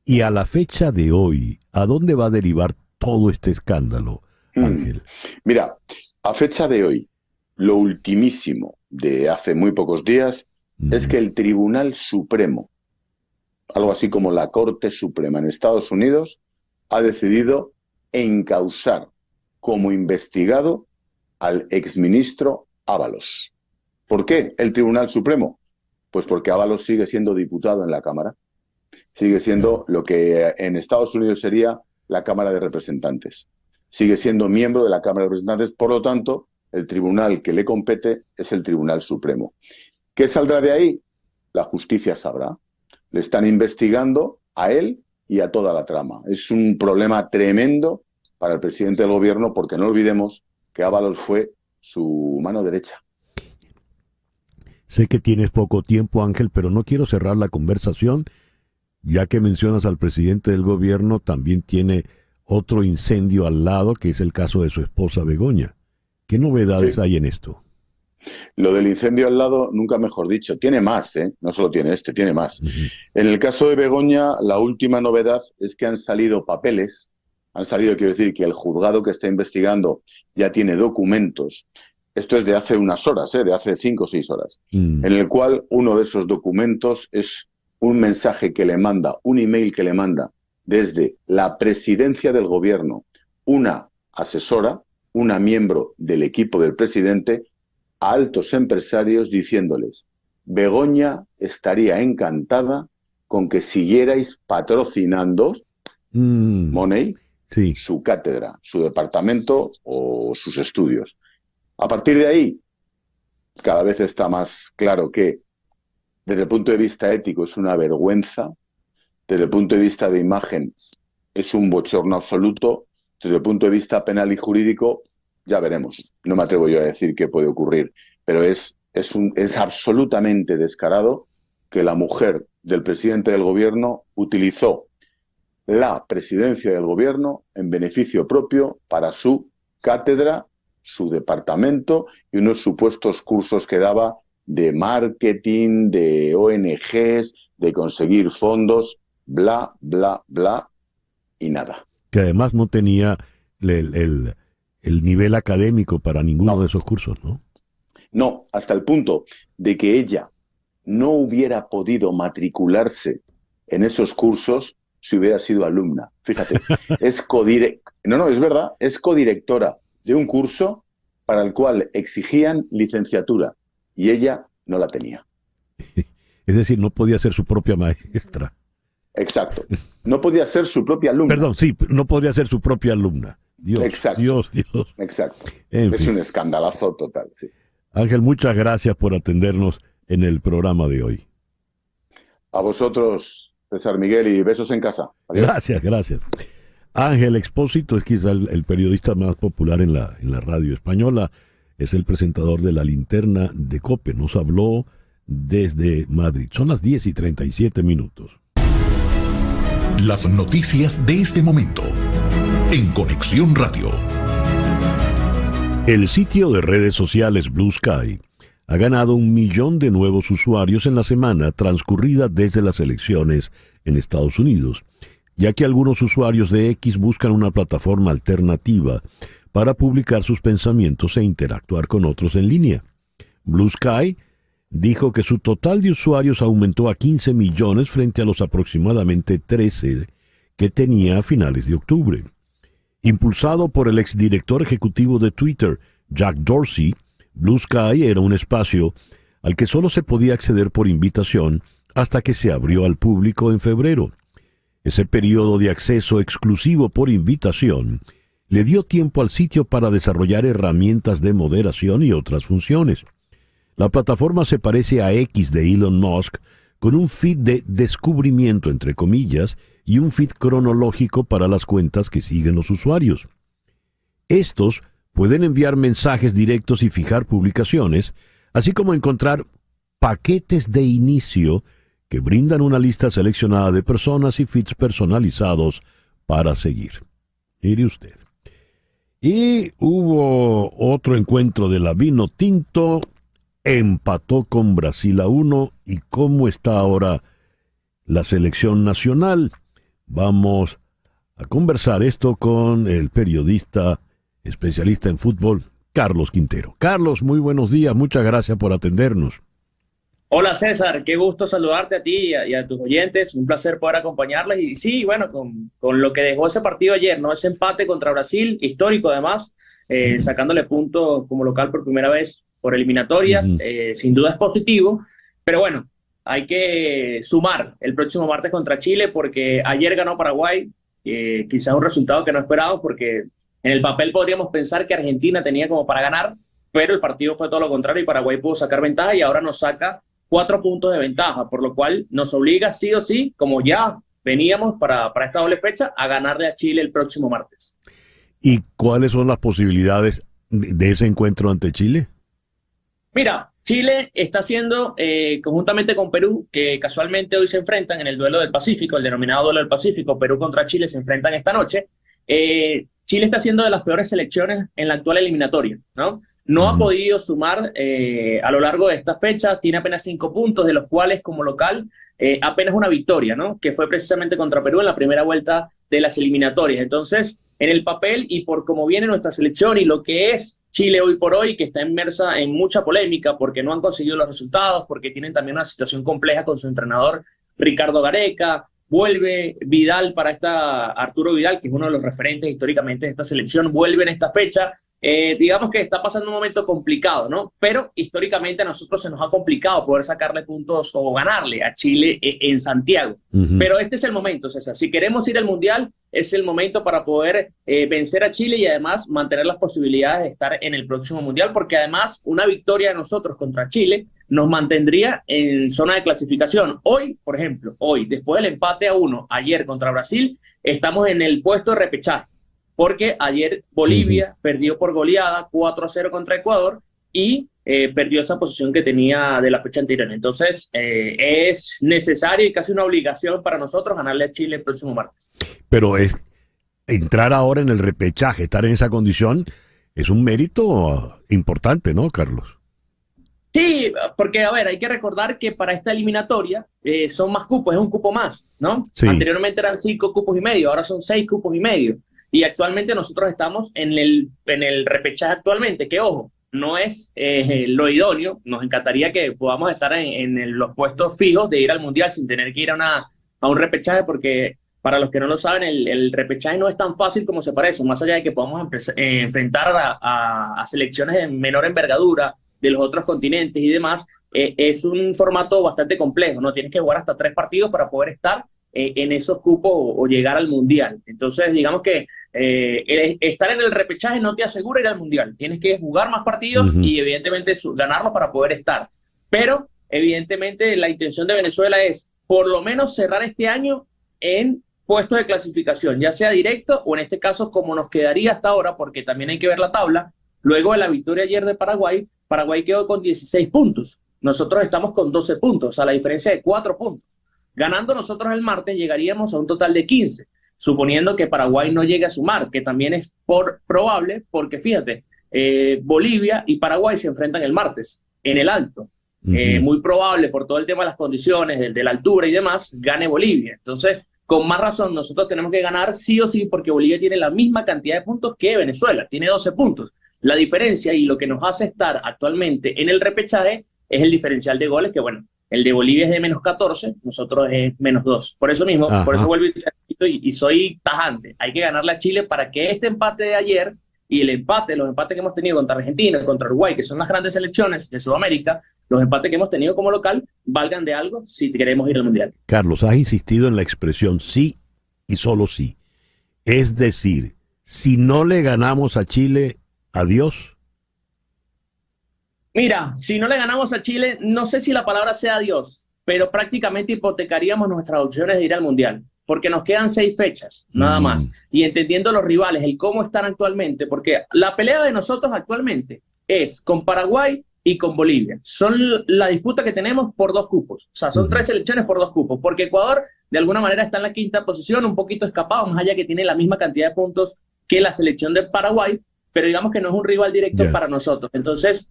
Y a la fecha de hoy, ¿a dónde va a derivar todo este escándalo, Ángel? Mira, a fecha de hoy, lo ultimísimo de hace muy pocos días es que el Tribunal Supremo, algo así como la Corte Suprema en Estados Unidos, ha decidido encausar como investigado al exministro Ábalos. ¿Por qué el Tribunal Supremo? Pues porque Ábalos sigue siendo diputado en la Cámara. Sigue siendo lo que en Estados Unidos sería la Cámara de Representantes. Sigue siendo miembro de la Cámara de Representantes, por lo tanto, el tribunal que le compete es el Tribunal Supremo. ¿Qué saldrá de ahí? La justicia sabrá. Le están investigando a él y a toda la trama. Es un problema tremendo para el presidente del gobierno, porque no olvidemos que Ábalos fue su mano derecha. Sé que tienes poco tiempo, Ángel, pero no quiero cerrar la conversación. Ya que mencionas al presidente del gobierno, también tiene otro incendio al lado, que es el caso de su esposa Begoña. ¿Qué novedades hay en esto? Lo del incendio al lado, nunca mejor dicho, tiene más, no solo tiene este, tiene más. En el caso de Begoña, la última novedad es que han salido papeles, quiero decir, que el juzgado que está investigando ya tiene documentos. Esto es de hace unas horas, de hace 5 o 6 horas, en el cual uno de esos documentos es un mensaje que le manda, un email que le manda desde la presidencia del gobierno, una asesora, una miembro del equipo del presidente, a altos empresarios diciéndoles: Begoña estaría encantada con que siguierais patrocinando Money, su cátedra, su departamento o sus estudios. A partir de ahí, cada vez está más claro que desde el punto de vista ético es una vergüenza, desde el punto de vista de imagen es un bochorno absoluto, desde el punto de vista penal y jurídico ya veremos. No me atrevo yo a decir qué puede ocurrir, pero es absolutamente descarado que la mujer del presidente del gobierno utilizó la presidencia del gobierno en beneficio propio para su cátedra, su departamento y unos supuestos cursos que daba de marketing, de ONGs, de conseguir fondos, bla, bla, bla y nada. Que además no tenía el nivel académico para ninguno de esos cursos, ¿no? No, hasta el punto de que ella no hubiera podido matricularse en esos cursos si hubiera sido alumna. Fíjate, es verdad, es codirectora de un curso para el cual exigían licenciatura y ella no la tenía. Es decir, no podía ser su propia maestra. Exacto. No podía ser su propia alumna. Perdón, sí, no podría ser su propia alumna. Dios, exacto. Dios. Exacto. En es fin. un escandalazo total, sí. Ángel, muchas gracias por atendernos en el programa de hoy. A vosotros, César Miguel, y besos en casa. Adiós. Gracias. Ángel Expósito es quizá el periodista más popular en la radio española. Es el presentador de La Linterna de COPE. Nos habló desde Madrid. Son las 10:37. Las noticias de este momento en Conexión Radio. El sitio de redes sociales Blue Sky ha ganado 1 millón de nuevos usuarios en la semana transcurrida desde las elecciones en Estados Unidos, ya que algunos usuarios de X buscan una plataforma alternativa para publicar sus pensamientos e interactuar con otros en línea. Blue Sky dijo que su total de usuarios aumentó a 15 millones frente a los aproximadamente 13 que tenía a finales de octubre. Impulsado por el exdirector ejecutivo de Twitter, Jack Dorsey, Blue Sky era un espacio al que solo se podía acceder por invitación hasta que se abrió al público en febrero. Ese periodo de acceso exclusivo por invitación le dio tiempo al sitio para desarrollar herramientas de moderación y otras funciones. La plataforma se parece a X de Elon Musk, con un feed de descubrimiento, entre comillas, y un feed cronológico para las cuentas que siguen los usuarios. Estos pueden enviar mensajes directos y fijar publicaciones, así como encontrar paquetes de inicio que brindan una lista seleccionada de personas y feeds personalizados para seguir. Mire usted. Y hubo otro encuentro de la Vinotinto, empató con Brasil a 1. ¿Y cómo está ahora la selección nacional? Vamos a conversar esto con el periodista especialista en fútbol, Carlos Quintero. Carlos, muy buenos días, muchas gracias por atendernos. Hola César, qué gusto saludarte a ti y a tus oyentes, un placer poder acompañarles. Y sí, bueno, con lo que dejó ese partido ayer, ¿no? Ese empate contra Brasil, histórico además, sacándole puntos como local por primera vez por eliminatorias, sin duda es positivo, pero bueno, hay que sumar el próximo martes contra Chile porque ayer ganó Paraguay, quizás un resultado que no esperábamos porque en el papel podríamos pensar que Argentina tenía como para ganar, pero el partido fue todo lo contrario y Paraguay pudo sacar ventaja y ahora nos saca 4 puntos de ventaja, por lo cual nos obliga sí o sí, como ya veníamos para esta doble fecha, a ganarle a Chile el próximo martes. ¿Y cuáles son las posibilidades de ese encuentro ante Chile? Mira, Chile está haciendo, conjuntamente con Perú, que casualmente hoy se enfrentan en el duelo del Pacífico, el denominado duelo del Pacífico, Perú contra Chile se enfrentan esta noche. Chile está haciendo de las peores selecciones en la actual eliminatoria, ¿no? No ha podido sumar a lo largo de esta fecha, tiene apenas 5 puntos, de los cuales como local apenas una victoria, ¿no? Que fue precisamente contra Perú en la primera vuelta de las eliminatorias. Entonces, en el papel y por cómo viene nuestra selección y lo que es Chile hoy por hoy, que está inmersa en mucha polémica porque no han conseguido los resultados, porque tienen también una situación compleja con su entrenador Ricardo Gareca, vuelve Vidal Arturo Vidal, que es uno de los referentes históricamente de esta selección, vuelve en esta fecha. Digamos que está pasando un momento complicado, ¿no? Pero históricamente a nosotros se nos ha complicado poder sacarle puntos o ganarle a Chile en Santiago. Pero este es el momento, César. Si queremos ir al Mundial, es el momento para poder vencer a Chile y además mantener las posibilidades de estar en el próximo Mundial, porque además una victoria de nosotros contra Chile nos mantendría en zona de clasificación. Hoy, por ejemplo, después del empate a 1 ayer contra Brasil, estamos en el puesto de repechaje. Porque ayer Bolivia perdió por goleada 4-0 contra Ecuador y perdió esa posición que tenía de la fecha anterior. Entonces es necesario y casi una obligación para nosotros ganarle a Chile el próximo martes. Pero entrar ahora en el repechaje, estar en esa condición, es un mérito importante, ¿no, Carlos? Sí, porque, a ver, hay que recordar que para esta eliminatoria son más cupos, es un cupo más, ¿no? Sí. Anteriormente eran 5 cupos y medio, ahora son 6 cupos y medio. Y actualmente nosotros estamos en el repechaje actualmente, que ojo, no es lo idóneo. Nos encantaría que podamos estar en los puestos fijos de ir al Mundial sin tener que ir a un repechaje, porque para los que no lo saben, el repechaje no es tan fácil como se parece, más allá de que podamos enfrentar a selecciones de menor envergadura de los otros continentes y demás, es un formato bastante complejo, ¿no? Tienes que jugar hasta 3 partidos para poder estar en esos cupos o llegar al Mundial. Entonces, digamos que estar en el repechaje no te asegura ir al Mundial. Tienes que jugar más partidos y evidentemente ganarlos para poder estar. Pero, evidentemente, la intención de Venezuela es por lo menos cerrar este año en puestos de clasificación, ya sea directo o en este caso como nos quedaría hasta ahora, porque también hay que ver la tabla. Luego de la victoria ayer de Paraguay quedó con 16 puntos. Nosotros estamos con 12 puntos, a la diferencia de 4 puntos. Ganando nosotros el martes llegaríamos a un total de 15, suponiendo que Paraguay no llegue a sumar, que también es probable, porque fíjate, Bolivia y Paraguay se enfrentan el martes en el Alto. Muy probable, por todo el tema de las condiciones, de la altura y demás, gane Bolivia. Entonces, con más razón, nosotros tenemos que ganar sí o sí, porque Bolivia tiene la misma cantidad de puntos que Venezuela, tiene 12 puntos. La diferencia y lo que nos hace estar actualmente en el repechaje es el diferencial de goles, que bueno, el de Bolivia es de menos 14, nosotros es menos 2. Por eso mismo, por eso vuelvo y soy tajante. Hay que ganarle a Chile para que este empate de ayer y los empates que hemos tenido contra Argentina y contra Uruguay, que son las grandes selecciones de Sudamérica, los empates que hemos tenido como local, valgan de algo si queremos ir al Mundial. Carlos, has insistido en la expresión sí y solo sí. Es decir, si no le ganamos a Chile, adiós. Mira, si no le ganamos a Chile, no sé si la palabra sea adiós, pero prácticamente hipotecaríamos nuestras opciones de ir al Mundial, porque nos quedan 6 fechas, nada más. Y entendiendo los rivales, el cómo están actualmente, porque la pelea de nosotros actualmente es con Paraguay y con Bolivia. Son la disputa que tenemos por 2 cupos. O sea, son 3 selecciones por 2 cupos, porque Ecuador de alguna manera está en la 5ª posición, un poquito escapado, más allá que tiene la misma cantidad de puntos que la selección de Paraguay, pero digamos que no es un rival directo para nosotros. Entonces,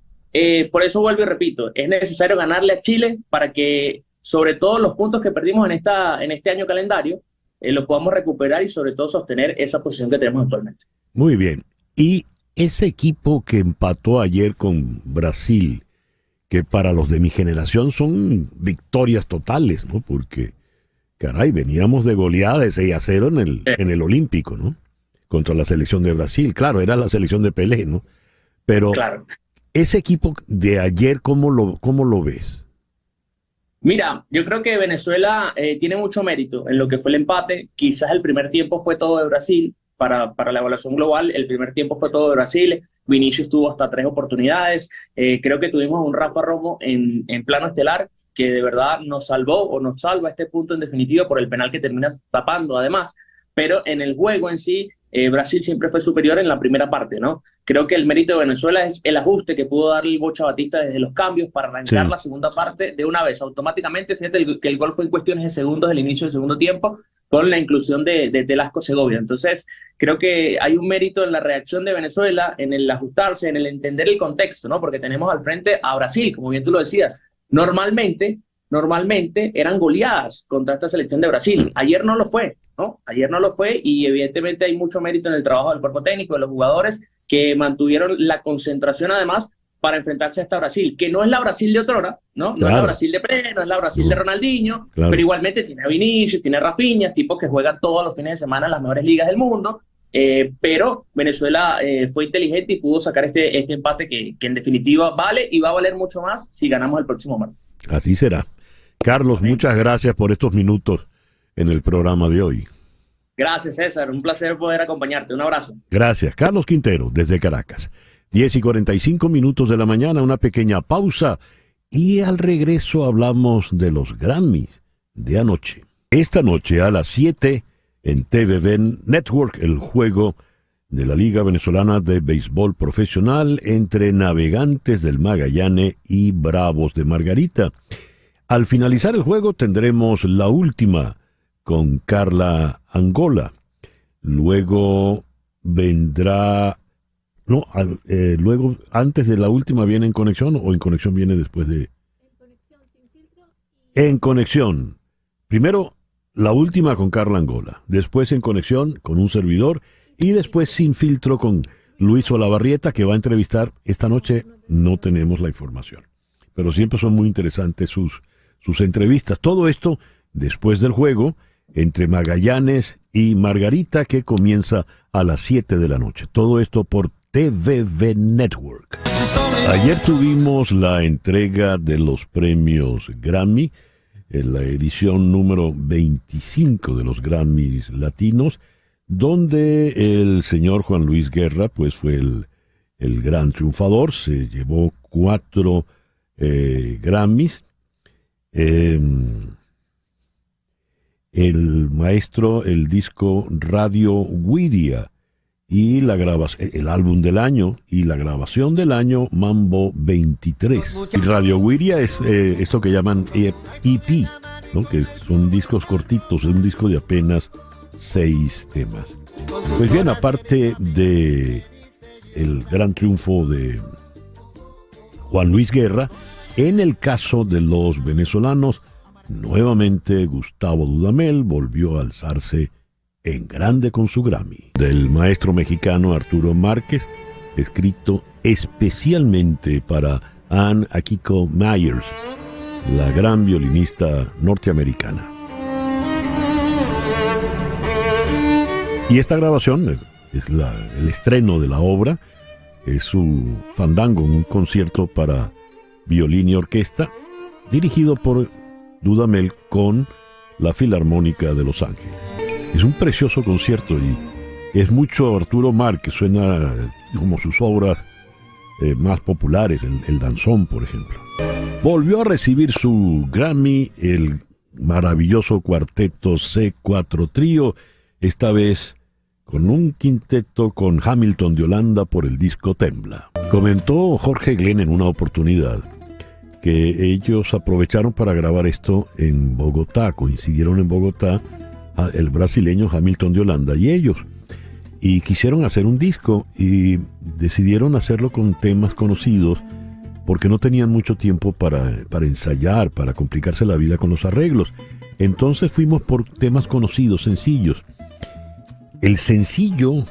por eso vuelvo y repito, es necesario ganarle a Chile para que, sobre todo los puntos que perdimos en este año calendario, los podamos recuperar y sobre todo sostener esa posición que tenemos actualmente. Muy bien. Y ese equipo que empató ayer con Brasil, que para los de mi generación son victorias totales, ¿no? Porque, caray, veníamos de goleada de 6-0 en el Olímpico, ¿no? Contra la selección de Brasil. Claro, era la selección de Pelé, ¿no? Pero claro, ese equipo de ayer, ¿cómo lo ves? Mira, yo creo que Venezuela tiene mucho mérito en lo que fue el empate. Quizás el primer tiempo fue todo de Brasil. Para la evaluación global, el primer tiempo fue todo de Brasil. Vinicius tuvo hasta 3 oportunidades. Creo que tuvimos un Rafa Romo en plano estelar que de verdad nos salvó o nos salva a este punto en definitiva por el penal que termina tapando además. Pero en el juego en sí, Brasil siempre fue superior en la primera parte, ¿no? Creo que el mérito de Venezuela es el ajuste que pudo darle el Bocha Batista desde los cambios para arrancar la segunda parte de una vez. Automáticamente, fíjate que el gol fue en cuestiones de segundos del inicio del segundo tiempo, con la inclusión de Telasco Segovia. Entonces, creo que hay un mérito en la reacción de Venezuela, en el ajustarse, en el entender el contexto, ¿no? Porque tenemos al frente a Brasil, como bien tú lo decías. Normalmente eran goleadas contra esta selección de Brasil. Ayer no lo fue, ¿no? Ayer no lo fue y evidentemente hay mucho mérito en el trabajo del cuerpo técnico, de los jugadores que mantuvieron la concentración además para enfrentarse a esta Brasil, que no es la Brasil de otrora, ¿no? No es la Brasil de Pelé, no es la Brasil de Ronaldinho, pero igualmente tiene a Vinicius, tiene a Rafinha, tipos que juegan todos los fines de semana en las mejores ligas del mundo, pero Venezuela fue inteligente y pudo sacar este empate que en definitiva vale y va a valer mucho más si ganamos el próximo martes. Así será. Carlos, muchas gracias por estos minutos en el programa de hoy. Gracias, César. Un placer poder acompañarte. Un abrazo. Gracias. Carlos Quintero, desde Caracas. 10:45 de la mañana, una pequeña pausa. Y al regreso hablamos de los Grammys de anoche. Esta noche a las 7 en TVN Network, el juego de la Liga Venezolana de Béisbol Profesional entre Navegantes del Magallanes y Bravos de Margarita. Al finalizar el juego tendremos la última con Carla Angola. luego vendrá... No, luego, antes de la última viene En Conexión, o En Conexión viene después de... En Conexión. Primero, la última con Carla Angola. Después En Conexión con un servidor. Y después Sin Filtro con Luis Olavarrieta, que va a entrevistar. Esta noche no tenemos la información. Pero siempre son muy interesantes sus entrevistas. Todo esto después del juego entre Magallanes y Margarita, que comienza a las 7 de la noche. Todo esto por TVV Network. Ayer tuvimos la entrega de los premios Grammy, en la edición número 25 de los Grammys Latinos, donde el señor Juan Luis Guerra pues fue el gran triunfador. Se llevó 4 Grammys. El maestro, el disco Radio Wiria y el álbum del año y la grabación del año Mambo 23. Y Radio Wiria es esto que llaman EP, ¿no? Que son discos cortitos, es un disco de apenas 6 temas. Pues bien, aparte de el gran triunfo de Juan Luis Guerra, en el caso de los venezolanos, nuevamente Gustavo Dudamel volvió a alzarse en grande con su Grammy. Del maestro mexicano Arturo Márquez, escrito especialmente para Anne Akiko Myers, la gran violinista norteamericana. Y esta grabación es el estreno de la obra, es su fandango, un concierto para violín y orquesta, dirigido por Dudamel con la Filarmónica de Los Ángeles. Es un precioso concierto y es mucho Arturo Márquez, suena como sus obras más populares, el danzón, por ejemplo. Volvió a recibir su Grammy el maravilloso cuarteto C4 Trío, esta vez con un quinteto con Hamilton de Holanda por el disco Tembla. Comentó Jorge Glenn en una oportunidad que ellos aprovecharon para grabar esto en Bogotá, coincidieron en Bogotá el brasileño Hamilton de Holanda y ellos, y quisieron hacer un disco y decidieron hacerlo con temas conocidos porque no tenían mucho tiempo para ensayar, para complicarse la vida con los arreglos. Entonces fuimos por temas conocidos, sencillos. El sencillo,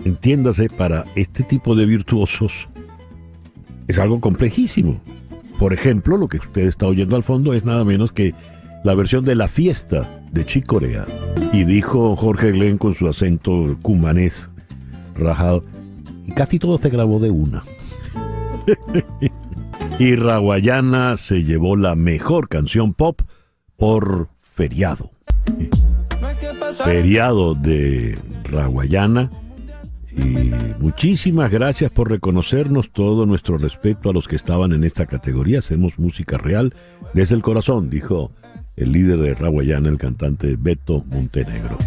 entiéndase, para este tipo de virtuosos es algo complejísimo. Por ejemplo, lo que usted está oyendo al fondo es nada menos que la versión de La Fiesta de Chick Corea. Y dijo Jorge Glenn con su acento cumanés rajado, y casi todo se grabó de una. Y Rawayana se llevó la mejor canción pop por Feriado. Feriado de Rawayana. Y muchísimas gracias por reconocernos, todo nuestro respeto a los que estaban en esta categoría. Hacemos música real desde el corazón, dijo el líder de Rawayana, el cantante Beto Montenegro.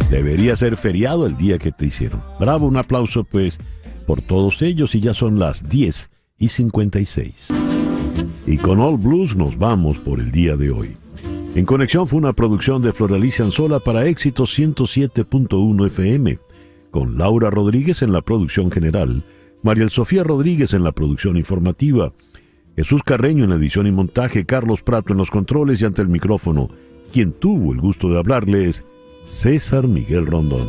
Debería ser feriado el día que te hicieron. Bravo, un aplauso pues por todos ellos, y ya son las 10:56. Y con All Blues nos vamos por el día de hoy. En Conexión fue una producción de Floralicia Anzola para Éxito 107.1 FM, con Laura Rodríguez en la producción general, Mariel Sofía Rodríguez en la producción informativa, Jesús Carreño en la edición y montaje, Carlos Prato en los controles y ante el micrófono. Quien tuvo el gusto de hablarles, César Miguel Rondón.